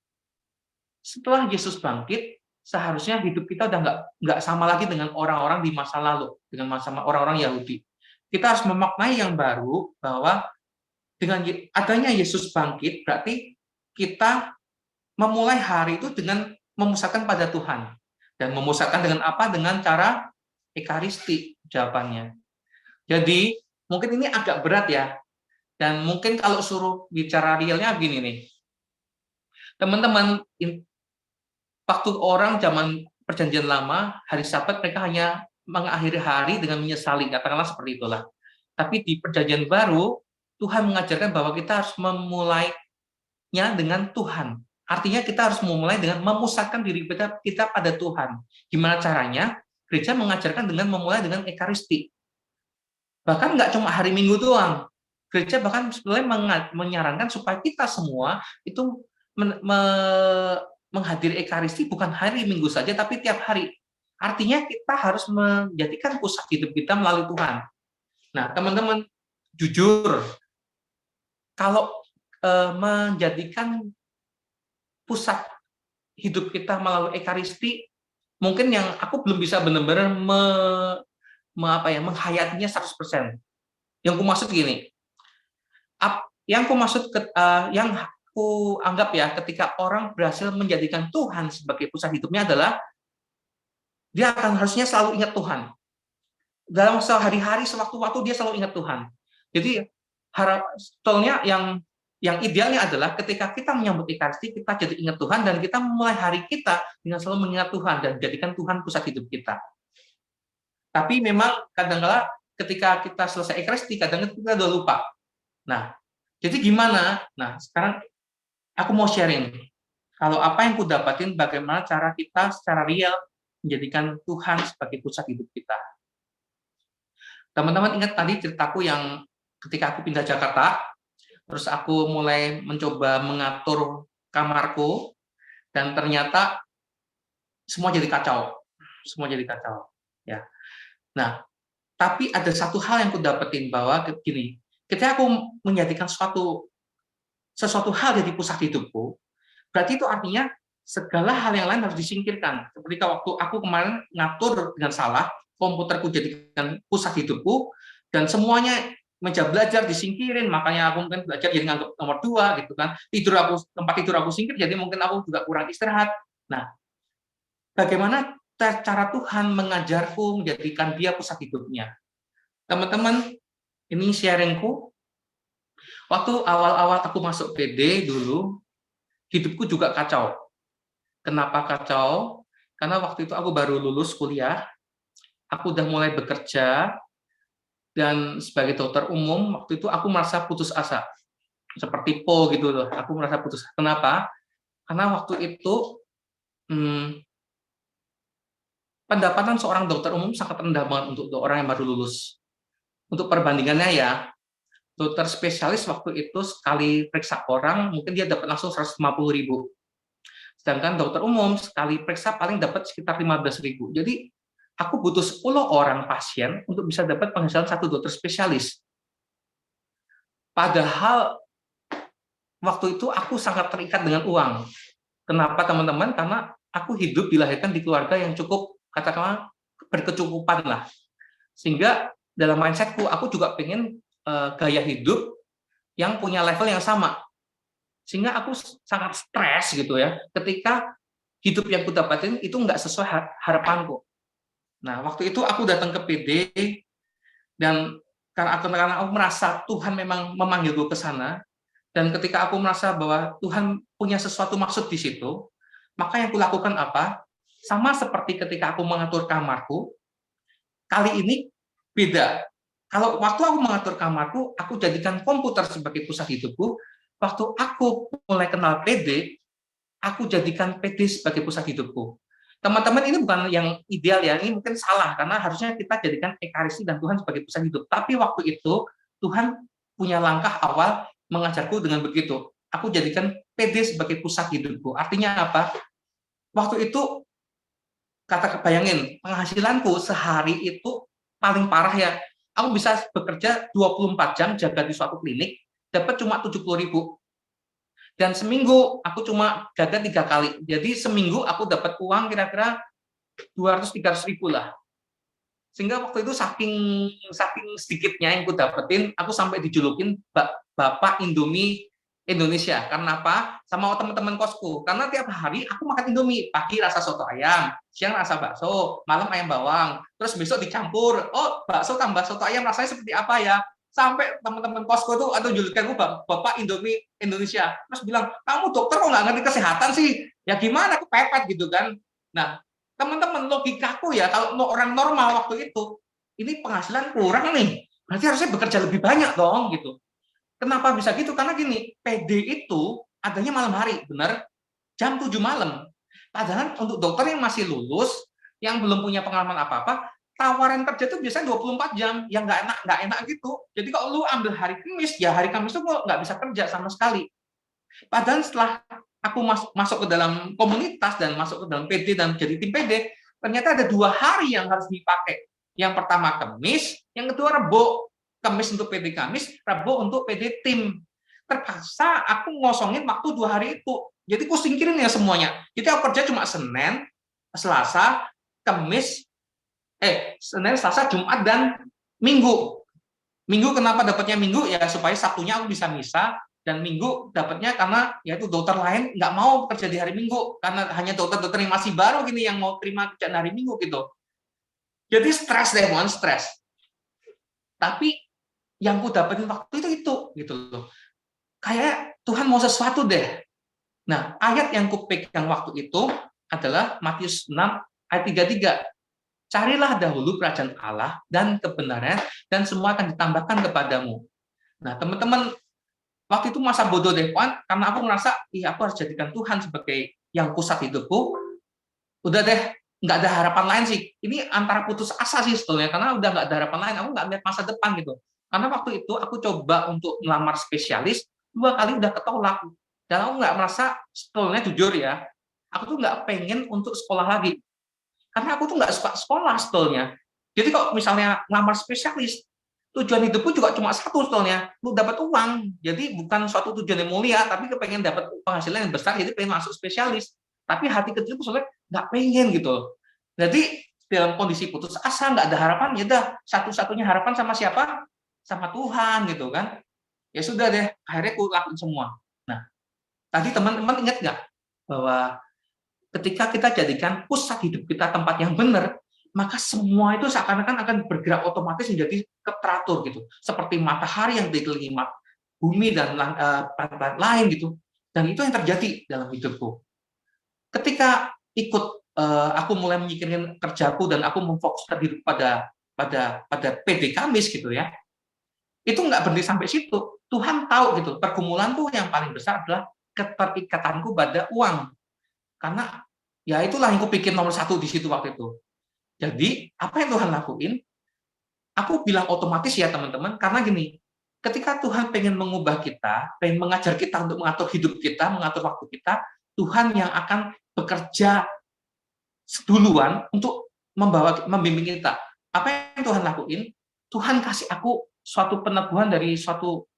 setelah Yesus bangkit, seharusnya hidup kita udah nggak sama lagi dengan orang-orang di masa lalu, dengan orang-orang Yahudi. Kita harus memaknai yang baru bahwa dengan adanya Yesus bangkit, berarti kita memulai hari itu dengan memusatkan pada Tuhan. Dan memusatkan dengan apa? Dengan cara Ekaristi jawabannya. Jadi, mungkin ini agak berat ya. Dan mungkin kalau suruh bicara realnya begini nih. Teman-teman, waktu orang zaman Perjanjian Lama, hari Sabat mereka hanya mengakhiri hari dengan menyesali, katakanlah seperti itulah. Tapi di Perjanjian Baru, Tuhan mengajarkan bahwa kita harus memulainya dengan Tuhan. Artinya kita harus memulai dengan memusatkan diri kita pada Tuhan. Gimana caranya? Gereja mengajarkan dengan memulai dengan Ekaristi. Bahkan nggak cuma hari Minggu doang. Gereja bahkan sebenarnya menyarankan supaya kita semua itu menghadiri Ekaristi bukan hari Minggu saja, tapi tiap hari. Artinya kita harus menjadikan pusat hidup kita melalui Tuhan. Nah, teman-teman, jujur, kalau menjadikan pusat hidup kita melalui Ekaristi, mungkin yang aku belum bisa benar-benar menghayatinya 100%. Yang aku maksud gini, yang aku anggap ya, ketika orang berhasil menjadikan Tuhan sebagai pusat hidupnya adalah dia akan harusnya selalu ingat Tuhan. Dalam sehari-hari, sewaktu-waktu dia selalu ingat Tuhan. Jadi sebetulnya yang idealnya adalah ketika kita menyambut Ekaristi, kita jadi ingat Tuhan dan kita memulai hari kita dengan selalu mengingat Tuhan dan jadikan Tuhan pusat hidup kita. Tapi memang kadang-kala ketika kita selesai Ekaristi, kadang-kadang kita udah lupa. Nah, jadi gimana? Nah, sekarang aku mau sharing. Kalau apa yang aku dapatin, bagaimana cara kita secara real menjadikan Tuhan sebagai pusat hidup kita. Teman-teman ingat tadi ceritaku yang ketika aku pindah Jakarta, terus aku mulai mencoba mengatur kamarku, dan ternyata semua jadi kacau. Semua jadi kacau. Ya. Nah, tapi ada satu hal yang aku dapetin bahwa gini, ketika aku menjadikan sesuatu hal jadi pusat hidupku, berarti itu artinya segala hal yang lain harus disingkirkan. Seperti waktu aku kemarin ngatur dengan salah, komputerku jadikan pusat hidupku, dan semuanya meja belajar disingkirin, makanya aku mungkin belajar jadi nganggap nomor 2 gitu kan. Tempat tidur aku singkir, jadi mungkin aku juga kurang istirahat. Nah, bagaimana cara Tuhan mengajarku menjadikan dia pusat hidupnya? Teman-teman, ini sharingku. Waktu awal-awal aku masuk PD dulu, hidupku juga kacau. Kenapa kacau? Karena waktu itu aku baru lulus kuliah, aku udah mulai bekerja, dan sebagai dokter umum, waktu itu aku merasa putus asa. Seperti Po gitu loh, aku merasa putus asa. Kenapa? Karena waktu itu pendapatan seorang dokter umum sangat rendah banget untuk orang yang baru lulus. Untuk perbandingannya ya, dokter spesialis waktu itu sekali periksa orang, mungkin dia dapat langsung 150.000. Sedangkan dokter umum sekali periksa paling dapat sekitar 15.000. Jadi aku butuh 10 orang pasien untuk bisa dapat penghasilan satu dokter spesialis. Padahal waktu itu aku sangat terikat dengan uang. Kenapa teman-teman? Karena aku hidup dilahirkan di keluarga yang cukup, katakanlah, berkecukupan lah. Sehingga dalam mindsetku, aku juga pengen gaya hidup yang punya level yang sama. Sehingga aku sangat stres gitu ya, ketika hidup yang aku dapatin itu nggak sesuai harapanku. Nah, waktu itu aku datang ke PD, dan karena aku merasa Tuhan memang memanggilku ke sana, dan ketika aku merasa bahwa Tuhan punya sesuatu maksud di situ, Maka yang kulakukan apa? Sama seperti ketika aku mengatur kamarku, kali ini beda. Kalau waktu aku mengatur kamarku, aku jadikan komputer sebagai pusat hidupku. Waktu aku mulai kenal PD, aku jadikan PD sebagai pusat hidupku. Teman-teman, ini bukan yang ideal ya, ini mungkin salah, karena harusnya kita jadikan ekaristi dan Tuhan sebagai pusat hidup. Tapi waktu itu, Tuhan punya langkah awal mengajarku dengan begitu. Aku jadikan PD sebagai pusat hidupku. Artinya apa? Waktu itu, bayangin, penghasilanku sehari itu paling parah ya. Aku bisa bekerja 24 jam jaga di suatu klinik, dapat cuma 70.000. Dan seminggu aku cuma jaga 3 kali. Jadi seminggu aku dapat uang kira-kira 200-300 ribu lah. Sehingga waktu itu saking saking sedikitnya yang aku dapetin, aku sampai dijulukin Bapak Indomie Indonesia. Karena apa? Sama teman-teman kosku. Karena tiap hari aku makan Indomie. Pagi rasa soto ayam, siang rasa bakso, malam ayam bawang. Terus besok dicampur. Oh, bakso tambah soto ayam rasanya seperti apa ya? Sampai teman-teman kosku tuh atau julukanku Bapak Indomie Indonesia. Terus bilang, kamu dokter kok nggak ngerti kesehatan sih? Ya gimana? Aku pepet gitu kan. Nah, teman-teman, logikaku ya, kalau orang normal waktu itu, ini penghasilan kurang nih, berarti harusnya bekerja lebih banyak dong gitu. Kenapa bisa gitu? Karena gini, PD itu adanya malam hari, benar? Jam 7 malam. Padahal untuk dokter yang masih lulus, yang belum punya pengalaman apa-apa, tawaran kerja itu biasanya 24 jam, yang nggak enak gitu. Jadi kalau lu ambil hari Kamis, ya hari Kamis itu nggak bisa kerja sama sekali. Padahal setelah aku masuk ke dalam komunitas dan masuk ke dalam PD dan jadi tim PD, ternyata ada 2 hari yang harus dipakai. Yang pertama Kamis, yang kedua Rebo. Kamis untuk PD Kamis, Rebo untuk PD tim. Terpaksa aku ngosongin waktu 2 hari itu. Jadi aku singkirin ya semuanya. Jadi aku kerja cuma Senin, Selasa, Kamis, Senin, Selasa, Jumat, dan Minggu. Minggu kenapa dapatnya Minggu? Ya supaya Sabtunya aku bisa misa, dan Minggu dapatnya karena yaitu dokter lain nggak mau kerja di hari Minggu karena hanya dokter-dokter yang masih baru gini yang mau terima kerjaan hari Minggu gitu. Jadi stres deh, mohon stres. Tapi yang ku dapetin waktu itu gitu loh. Kayak Tuhan mau sesuatu deh. Nah, ayat yang ku pegang waktu itu adalah Matius 6 ayat 33. Carilah dahulu kerajaan Allah dan kebenaran, dan semua akan ditambahkan kepadamu. Nah, teman-teman, waktu itu masa bodoh deh, Pan, karena aku merasa, aku harus jadikan Tuhan sebagai yang pusat hidupku. Udah deh, nggak ada harapan lain sih. Ini antara putus asa sih sebetulnya, karena udah nggak ada harapan lain. Aku nggak lihat masa depan gitu. Karena waktu itu aku coba untuk melamar spesialis, 2 kali udah ketolak. Dan aku nggak merasa, sebetulnya jujur ya, aku tuh nggak pengen untuk sekolah lagi. Karena aku tuh nggak suka sekolah sebetulnya. Jadi kalau misalnya ngelamar spesialis, tujuan hidupku juga cuma satu sebetulnya, lu dapat uang. Jadi bukan suatu tujuan yang mulia, tapi kepengen dapat penghasilan yang besar, jadi pengen masuk spesialis. Tapi hati kecilku sebetulnya nggak pengen gitu. Jadi dalam kondisi putus asa, nggak ada harapan, ya udah satu-satunya harapan sama siapa? Sama Tuhan gitu kan. Ya sudah deh, akhirnya aku lakuin semua. Nah, tadi teman-teman ingat nggak bahwa ketika kita jadikan pusat hidup kita tempat yang benar, maka semua itu seakan-akan akan bergerak otomatis menjadi teratur gitu. Seperti matahari yang dikelilingi bumi dan planet-planet lain gitu. Dan itu yang terjadi dalam hidupku. Ketika ikut aku mulai memikirkan kerjaku dan aku memfokuskan diri pada PD Kamis gitu ya. Itu nggak berhenti sampai situ. Tuhan tahu gitu, pergumulanku yang paling besar adalah keterikatanku pada uang. Karena ya itulah yang kupikir nomor satu di situ waktu itu. Jadi apa yang Tuhan lakuin? Aku bilang otomatis ya teman-teman, karena gini, ketika Tuhan pengen mengubah kita, pengen mengajar kita untuk mengatur hidup kita, mengatur waktu kita, Tuhan yang akan bekerja duluan untuk membimbing kita. Apa yang Tuhan lakuin? Tuhan kasih aku suatu peneguhan dari suatu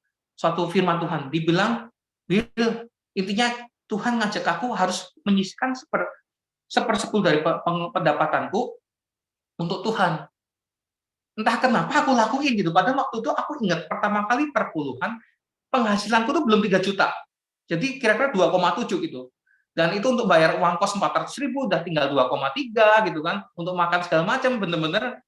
firman Tuhan. Dibilang, Will, intinya Tuhan ngajak aku harus menyisihkan sepersepuluh dari pendapatanku untuk Tuhan. Entah kenapa aku lakuin gitu. Padahal waktu itu aku ingat pertama kali perpuluhan, penghasilanku tuh belum 3 juta. Jadi kira-kira 2,7 gitu. Dan itu untuk bayar uang kos 400.000 udah tinggal 2,3 gitu kan. Untuk makan segala macam bener-bener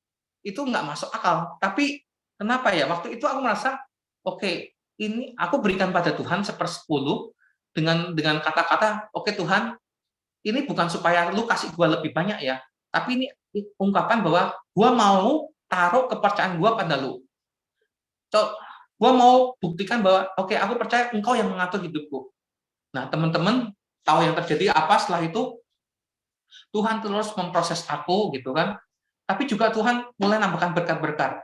itu nggak masuk akal. Tapi kenapa ya? Waktu itu aku merasa, oke, ini aku berikan pada Tuhan 1/10 dengan kata-kata, oke Tuhan, ini bukan supaya lu kasih gue lebih banyak ya, tapi ini ungkapan bahwa gue mau taruh kepercayaan gue pada lu. Gue mau buktikan bahwa oke, aku percaya engkau yang mengatur hidupku. Nah, teman-teman tahu yang terjadi apa setelah itu? Tuhan terus memproses aku gitu kan. Tapi juga Tuhan mulai nambahkan berkat-berkat.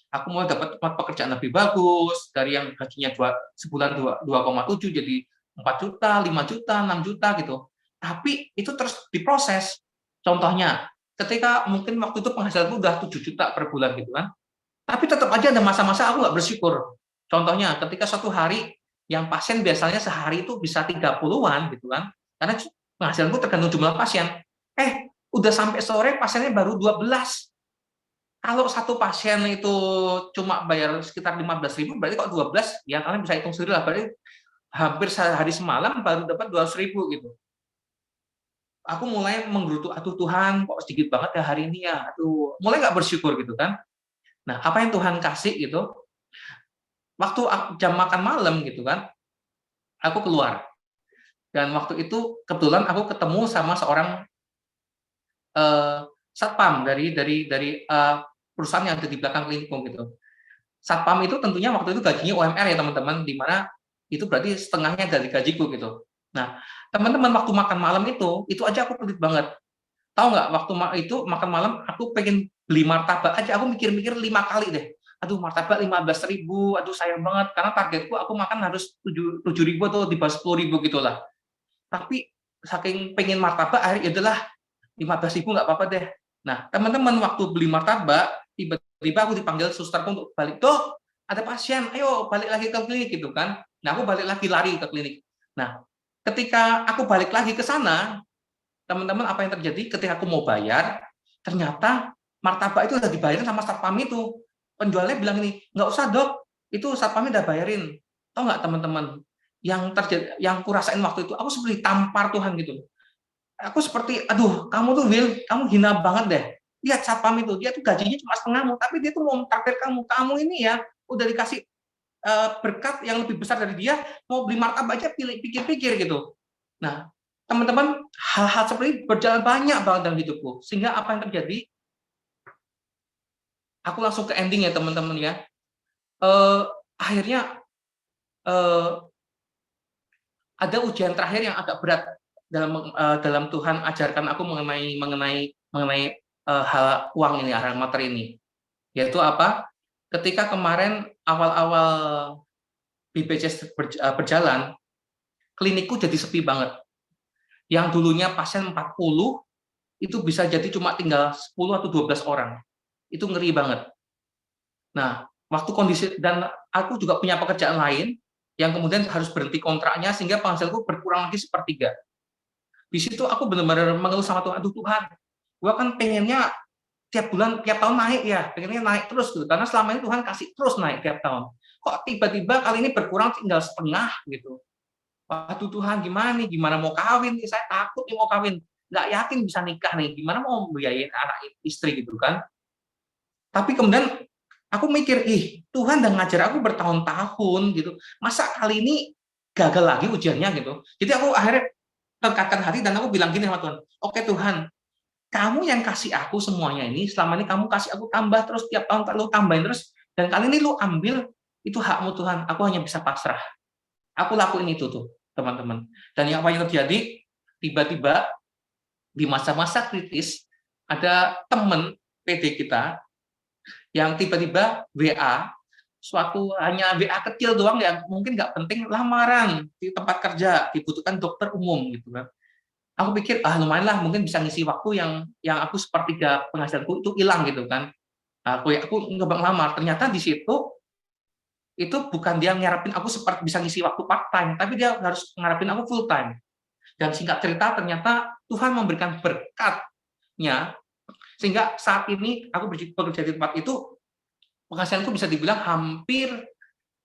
Aku mulai dapat pekerjaan lebih bagus, dari yang gajinya sebulan 2,7 jadi 4 juta, 5 juta, 6 juta gitu. Tapi itu terus diproses. Contohnya, ketika mungkin waktu itu penghasilanku udah 7 juta per bulan gitu kan. Tapi tetap aja ada masa-masa aku nggak bersyukur. Contohnya, ketika suatu hari yang pasien biasanya sehari itu bisa 30-an gitu kan. Karena penghasilanku tergantung jumlah pasien. Udah sampai sore pasiennya baru 12. Kalau satu pasien itu cuma bayar sekitar 15.000, berarti kok 12, ya kalian bisa hitung sendiri lah, berarti hampir sehari semalam baru dapat 200.000 gitu. Aku mulai menggerutu, aduh Tuhan, kok sedikit banget ya hari ini ya, aduh, mulai nggak bersyukur gitu kan. Nah, apa yang Tuhan kasih gitu, waktu jam makan malam gitu kan, aku keluar. Dan waktu itu kebetulan aku ketemu sama seorang satpam dari perusahaan yang ada di belakang klinikku gitu. Satpam itu tentunya waktu itu gajinya UMR ya teman-teman, di mana itu berarti setengahnya dari gajiku gitu. Nah, teman-teman waktu makan malam itu aja aku pelit banget. Tahu nggak, waktu itu makan malam aku pengen beli martabak aja, aku mikir-mikir 5 kali deh. Aduh, martabak 15.000, aduh sayang banget, karena targetku aku makan harus 7.000 atau di bawah 10.000 gitulah. Tapi saking pengen martabak, akhirnya ya udahlah 15.000 nggak apa-apa deh. Nah, teman-teman waktu beli martabak, tiba-tiba aku dipanggil susterku untuk balik. Dok, ada pasien, ayo balik lagi ke klinik gitu kan. Nah, aku balik lagi lari ke klinik. Nah, ketika aku balik lagi ke sana, teman-teman apa yang terjadi ketika aku mau bayar, ternyata martabak itu udah dibayarin sama satpam itu. Penjualnya bilang ini, nggak usah dok, itu satpamnya udah bayarin. Tahu nggak teman-teman, yang terjadi, yang kurasain waktu itu, aku seperti tampar Tuhan gitu. Aku seperti, aduh, kamu tuh Will, kamu hina banget deh. Lihat satpam itu, dia tuh gajinya cuma setengahmu, tapi dia tuh mau mentraktir kamu. Kamu ini ya, udah dikasih berkat yang lebih besar dari dia, mau beli martabak aja pikir-pikir gitu. Nah, teman-teman, hal-hal seperti ini berjalan banyak banget dalam hidupku. Sehingga apa yang terjadi, aku langsung ke ending ya teman-teman ya. Akhirnya ada ujian terakhir yang agak berat dalam Tuhan ajarkan aku mengenai hal uang ini, hal materi ini. Yaitu apa? Ketika kemarin awal-awal BPJS berjalan, klinikku jadi sepi banget. Yang dulunya pasien 40, itu bisa jadi cuma tinggal 10 atau 12 orang. Itu ngeri banget. Nah, waktu kondisi, dan aku juga punya pekerjaan lain yang kemudian harus berhenti kontraknya sehingga penghasilanku berkurang lagi sepertiga. Di situ aku benar-benar mengeluh sama Tuhan, aduh Tuhan, gua kan pengennya tiap bulan, tiap tahun naik ya, pengennya naik terus gitu, karena selama ini Tuhan kasih terus naik tiap tahun. Kok tiba-tiba kali ini berkurang tinggal setengah gitu. Waduh Tuhan, gimana nih, gimana mau kawin nih, saya takut nih mau kawin, nggak yakin bisa nikah nih, gimana mau biayain anak istri gitu kan. Tapi kemudian aku mikir, Tuhan udah ngajar aku bertahun-tahun gitu, masa kali ini gagal lagi ujiannya gitu. Jadi aku akhirnya tekatkan hati dan aku bilang gini sama Tuhan, oke Tuhan, kamu yang kasih aku semuanya ini, selama ini kamu kasih aku tambah terus, tiap tahun lu tambahin terus, dan kali ini lu ambil, itu hakmu Tuhan, aku hanya bisa pasrah. Aku lakuin itu tuh, teman-teman. Dan yang apa yang terjadi, tiba-tiba di masa-masa kritis, ada teman PD kita yang tiba-tiba WA, suatu hanya WA kecil doang yang mungkin nggak penting, lamaran di tempat kerja, dibutuhkan dokter umum gitu kan. Aku pikir lumayan lah, mungkin bisa ngisi waktu yang aku sepertiga penghasilanku itu hilang gitu kan. Aku nyoba ngelamar, ternyata di situ itu bukan dia ngarepin aku seperti bisa ngisi waktu part time, tapi dia harus ngarepin aku full time. Dan singkat cerita ternyata Tuhan memberikan berkatnya sehingga saat ini aku bekerja di tempat itu, penghasilanku bisa dibilang hampir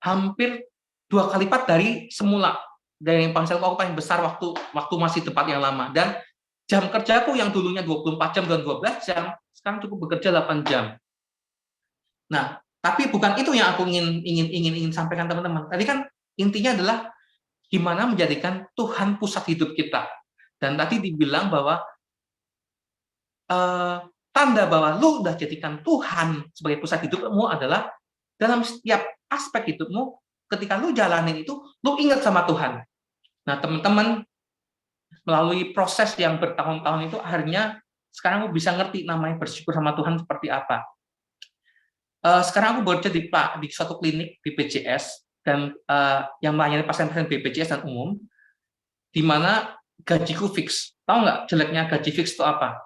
hampir 2 kali lipat dari semula, dari penghasilanku aku paling besar waktu masih tempat yang lama. Dan jam kerjaku yang dulunya 24 jam dan 12 jam, sekarang cukup bekerja 8 jam. Nah, tapi bukan itu yang aku ingin sampaikan teman-teman. Tadi kan intinya adalah gimana menjadikan Tuhan pusat hidup kita. Dan tadi dibilang bahwa tanda bahwa lu udah jadikan Tuhan sebagai pusat hidupmu adalah dalam setiap aspek hidupmu, ketika lu jalanin itu, lu ingat sama Tuhan. Nah, teman-teman, melalui proses yang bertahun-tahun itu, akhirnya sekarang aku bisa ngerti namanya bersyukur sama Tuhan seperti apa. Sekarang aku bekerja di suatu klinik BPJS, dan yang melayani pasien-pasien BPJS dan umum, di mana gajiku fix. Tahu nggak jeleknya gaji fix itu apa?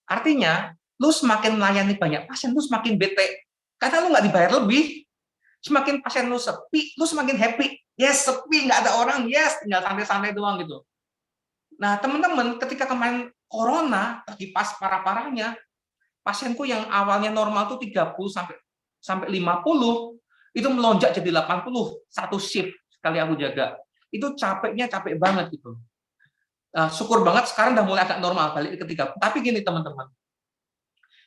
Artinya, lu semakin melayani banyak pasien, lu semakin bete. Karena lu nggak dibayar lebih. Semakin pasien lu sepi, lu semakin happy. Yes, sepi, nggak ada orang. Yes, tinggal santai-santai doang gitu. Nah, teman-teman, ketika kemarin corona, lagi pas parah-parahnya, pasienku yang awalnya normal tuh 30 sampai 50, itu melonjak jadi 80, satu shift sekali aku jaga. Itu capeknya capek banget gitu. Syukur banget sekarang udah mulai agak normal balik ke 30. Tapi gini teman-teman,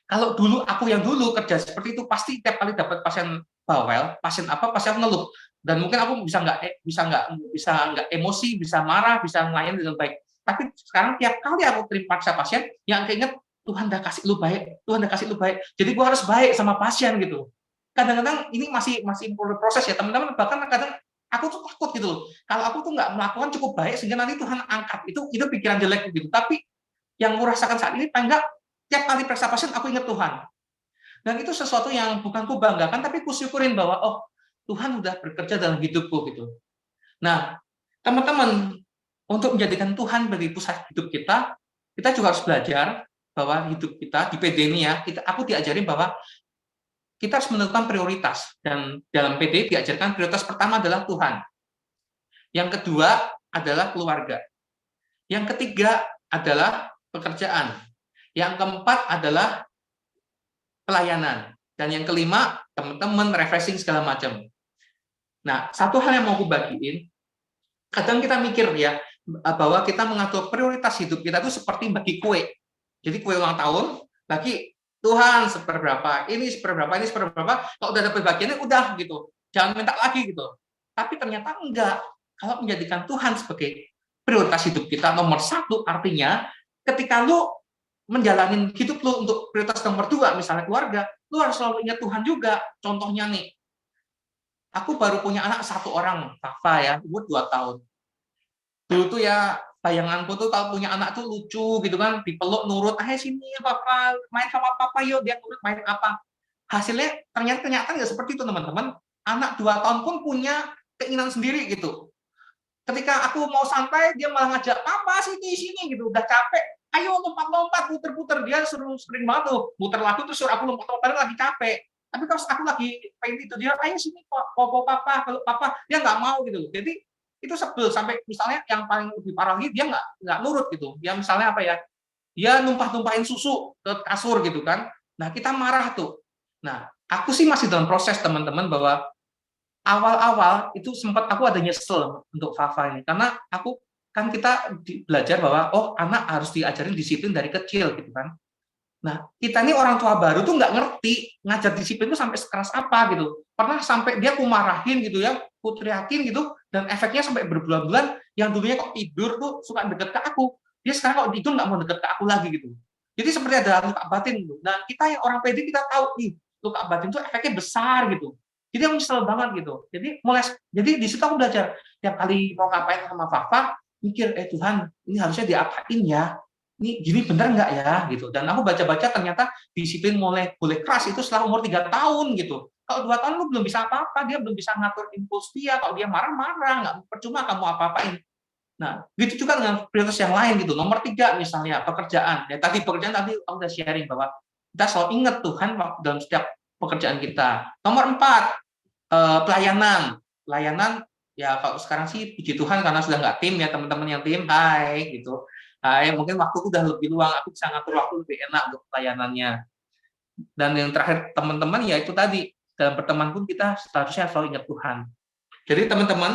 kalau dulu aku yang dulu kerja seperti itu pasti tiap kali dapat pasien bawel, pasien apa pasti aku ngeluh, dan mungkin aku bisa nggak emosi, bisa marah, bisa melayani dengan baik. Tapi sekarang tiap kali aku terima paksa pasien, yang keinget Tuhan udah kasih lu baik, Tuhan udah kasih lu baik. Jadi gua harus baik sama pasien gitu. Kadang-kadang ini masih perlu proses ya teman-teman. Bahkan kadang aku tuh takut gitu loh. Kalau aku tuh nggak melakukan cukup baik sehingga nanti Tuhan angkat, itu pikiran jelek gitu. Tapi yang aku rasakan saat ini, paling nggak tiap kali periksa pasien aku ingat Tuhan. Dan itu sesuatu yang bukan ku banggakan, tapi ku syukurin bahwa oh Tuhan udah bekerja dalam hidupku gitu. Nah, teman-teman, untuk menjadikan Tuhan bagi pusat hidup kita, kita juga harus belajar bahwa hidup kita di PD ini ya, aku diajarin bahwa kita harus menentukan prioritas. Dan dalam PD diajarkan prioritas pertama adalah Tuhan. Yang kedua adalah keluarga. Yang ketiga adalah pekerjaan. Yang keempat adalah pelayanan. Dan yang kelima, teman-teman refreshing segala macam. Nah, satu hal yang mau aku bagiin, kadang kita mikir ya, bahwa kita mengatur prioritas hidup kita itu seperti bagi kue. Jadi kue ulang tahun, bagi Tuhan seberapa, ini seberapa, ini seberapa, kalau udah dapat bagiannya udah gitu. Jangan minta lagi gitu. Tapi ternyata enggak. Kalau menjadikan Tuhan sebagai prioritas hidup kita nomor satu, artinya ketika lu menjalani hidup lu untuk prioritas nomor dua, misalnya keluarga, lu harus selalu ingat Tuhan juga. Contohnya nih, aku baru punya anak satu orang, Fafa ya, umur 2 tahun. Dulu tuh ya, bayanganku tuh kalau punya anak tuh lucu gitu kan, dipeluk nurut, sini Papa, main sama Papa yuk, dia nurut main apa. Hasilnya ternyata nggak seperti itu teman-teman. Anak 2 tahun pun punya keinginan sendiri gitu. Ketika aku mau santai, dia malah ngajak, Papa sini gitu, udah capek, ayo lompat-lompat, puter-puter. Dia sering banget tuh, muter lagu tuh suruh aku lompat-lompat, lagi capek. Tapi kalau aku lagi pengen itu, dia, ayo sini popo Papa, peluk Papa, dia nggak mau gitu. Jadi itu sebel, sampai misalnya yang paling lebih parah lagi, dia nggak nurut gitu. Dia misalnya apa ya, dia numpah-numpahin susu ke kasur gitu kan. Nah, kita marah tuh. Nah, aku sih masih dalam proses teman-teman, bahwa awal-awal itu sempat aku ada nyesel untuk Fafa ini, karena aku kan kita belajar bahwa oh anak harus diajarin disiplin dari kecil gitu kan. Nah kita ini orang tua baru tuh nggak ngerti ngajar disiplin itu sampai sekeras apa gitu. Pernah sampai dia aku marahin gitu ya, aku teriakin gitu, dan efeknya sampai berbulan-bulan. Yang dulunya kok tidur tuh suka deket ke aku, dia sekarang kok tidur nggak mau deket ke aku lagi gitu. Jadi seperti ada luka batin gitu. Nah kita yang orang PD kita tahu nih, luka batin itu efeknya besar gitu. Jadi aku nyesel banget gitu. Jadi di situ aku belajar, tiap kali mau ngapain sama Fafa, mikir, Tuhan, ini harusnya diapain ya? Ini gini bener nggak ya? Gitu. Dan aku baca-baca ternyata disiplin mulai boleh keras itu setelah umur 3 tahun gitu. Kalau 2 tahun lu belum bisa apa-apa, dia belum bisa ngatur impuls dia. Kalau dia marah-marah, nggak percuma kamu apa-apain. Nah, gitu juga dengan prioritas yang lain gitu. Nomor 3 misalnya pekerjaan. Ya tadi pekerjaan tadi aku udah sharing bahwa kita selalu ingat Tuhan dalam setiap pekerjaan kita. Nomor 4, pelayanan. Pelayanan ya kalau sekarang sih puji Tuhan karena sudah nggak tim ya teman-teman yang tim. Hai gitu. Hai, mungkin waktuku udah lebih luang, aku bisa ngatur waktu lebih enak untuk pelayanannya. Dan yang terakhir teman-teman ya itu tadi, dalam pertemuan pun kita seharusnya selalu ingat Tuhan. Jadi teman-teman,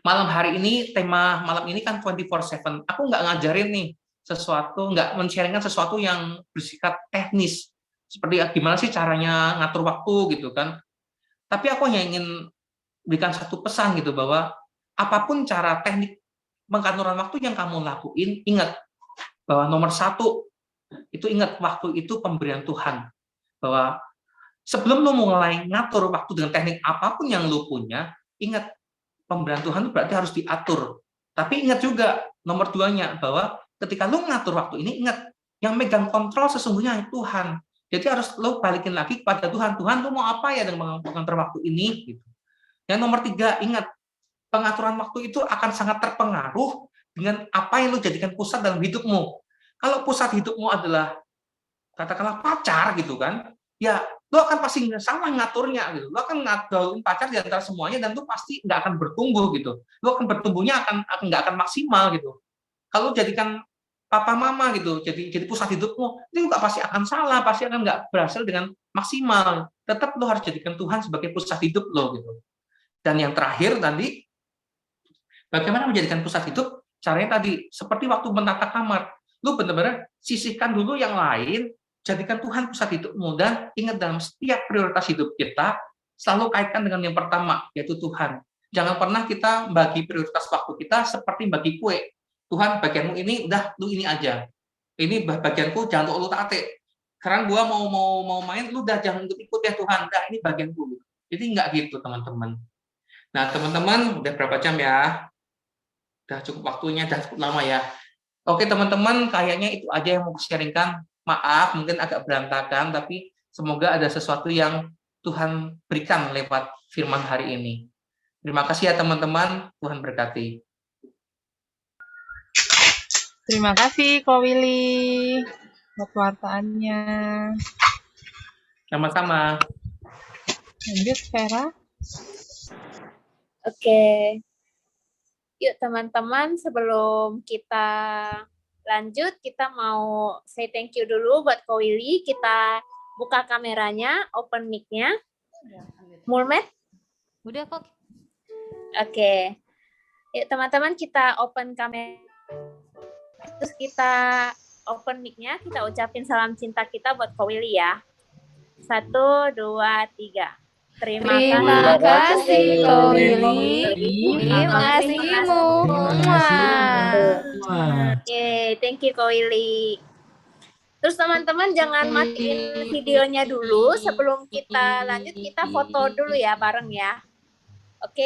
malam hari ini, tema malam ini kan 24/7. Aku nggak ngajarin nih sesuatu, nggak men-sharingkan sesuatu yang bersifat teknis. Seperti gimana sih caranya ngatur waktu gitu kan. Tapi aku hanya ingin berikan satu pesan gitu, bahwa apapun cara teknik pengaturan waktu yang kamu lakuin, ingat bahwa nomor satu, itu ingat waktu itu pemberian Tuhan. Bahwa sebelum lu mulai ngatur waktu dengan teknik apapun yang lu punya, ingat pemberian Tuhan itu berarti harus diatur. Tapi ingat juga nomor duanya, bahwa ketika lu ngatur waktu ini, ingat yang megang kontrol sesungguhnya Tuhan. Jadi harus lu balikin lagi kepada Tuhan. Tuhan, lu mau apa ya dengan mengatur waktu ini? Gitu. Yang nomor tiga, ingat pengaturan waktu itu akan sangat terpengaruh dengan apa yang lu jadikan pusat dalam hidupmu. Kalau pusat hidupmu adalah katakanlah pacar gitu kan, ya lu akan pasti salah ngaturnya gitu. Lu akan ngatur pacar di antara semuanya dan lu pasti nggak akan bertumbuh gitu. Lu akan bertumbuhnya akan nggak akan maksimal gitu. Kalau jadikan papa mama gitu, jadi pusat hidupmu, itu juga pasti akan salah, pasti akan nggak berhasil dengan maksimal. Tetap lu harus jadikan Tuhan sebagai pusat hidup lo gitu. Dan yang terakhir tadi, bagaimana menjadikan pusat hidup? Caranya tadi, seperti waktu menata kamar, lu benar-benar sisihkan dulu yang lain, jadikan Tuhan pusat hidupmu, dan ingat dalam setiap prioritas hidup kita, selalu kaitkan dengan yang pertama, yaitu Tuhan. Jangan pernah kita bagi prioritas waktu kita seperti bagi kue. Tuhan, bagianmu ini, udah, lu ini aja. Ini bagianku, jangan lu tate. Sekarang gua mau main, lu udah jangan ikut ya Tuhan, udah ini bagianku. Jadi nggak gitu, teman-teman. Nah, teman-teman, udah berapa jam ya? Udah cukup waktunya, udah cukup lama ya. Oke teman-teman, kayaknya itu aja yang mau sharingkan. Maaf, mungkin agak berantakan, tapi semoga ada sesuatu yang Tuhan berikan lewat firman hari ini. Terima kasih ya teman-teman, Tuhan berkati. Terima kasih Ko Willy buat wartaannya. Sama-sama. Lanjut Vera. Oke. Yuk teman-teman, sebelum kita lanjut, kita mau say thank you dulu buat Ko Willy. Kita buka kameranya, open mic-nya. Mulmet? Udah kok. Oke. Yuk teman-teman, kita open kamera. Terus kita open mic-nya, kita ucapin salam cinta kita buat Ko Willy ya. 1, 2, 3. Terima kasih Ko Willy. Terima kasihmu. Wah. Oke, thank you Ko Willy. Terus teman-teman jangan matiin videonya dulu, sebelum kita lanjut kita foto dulu ya bareng ya. Oke.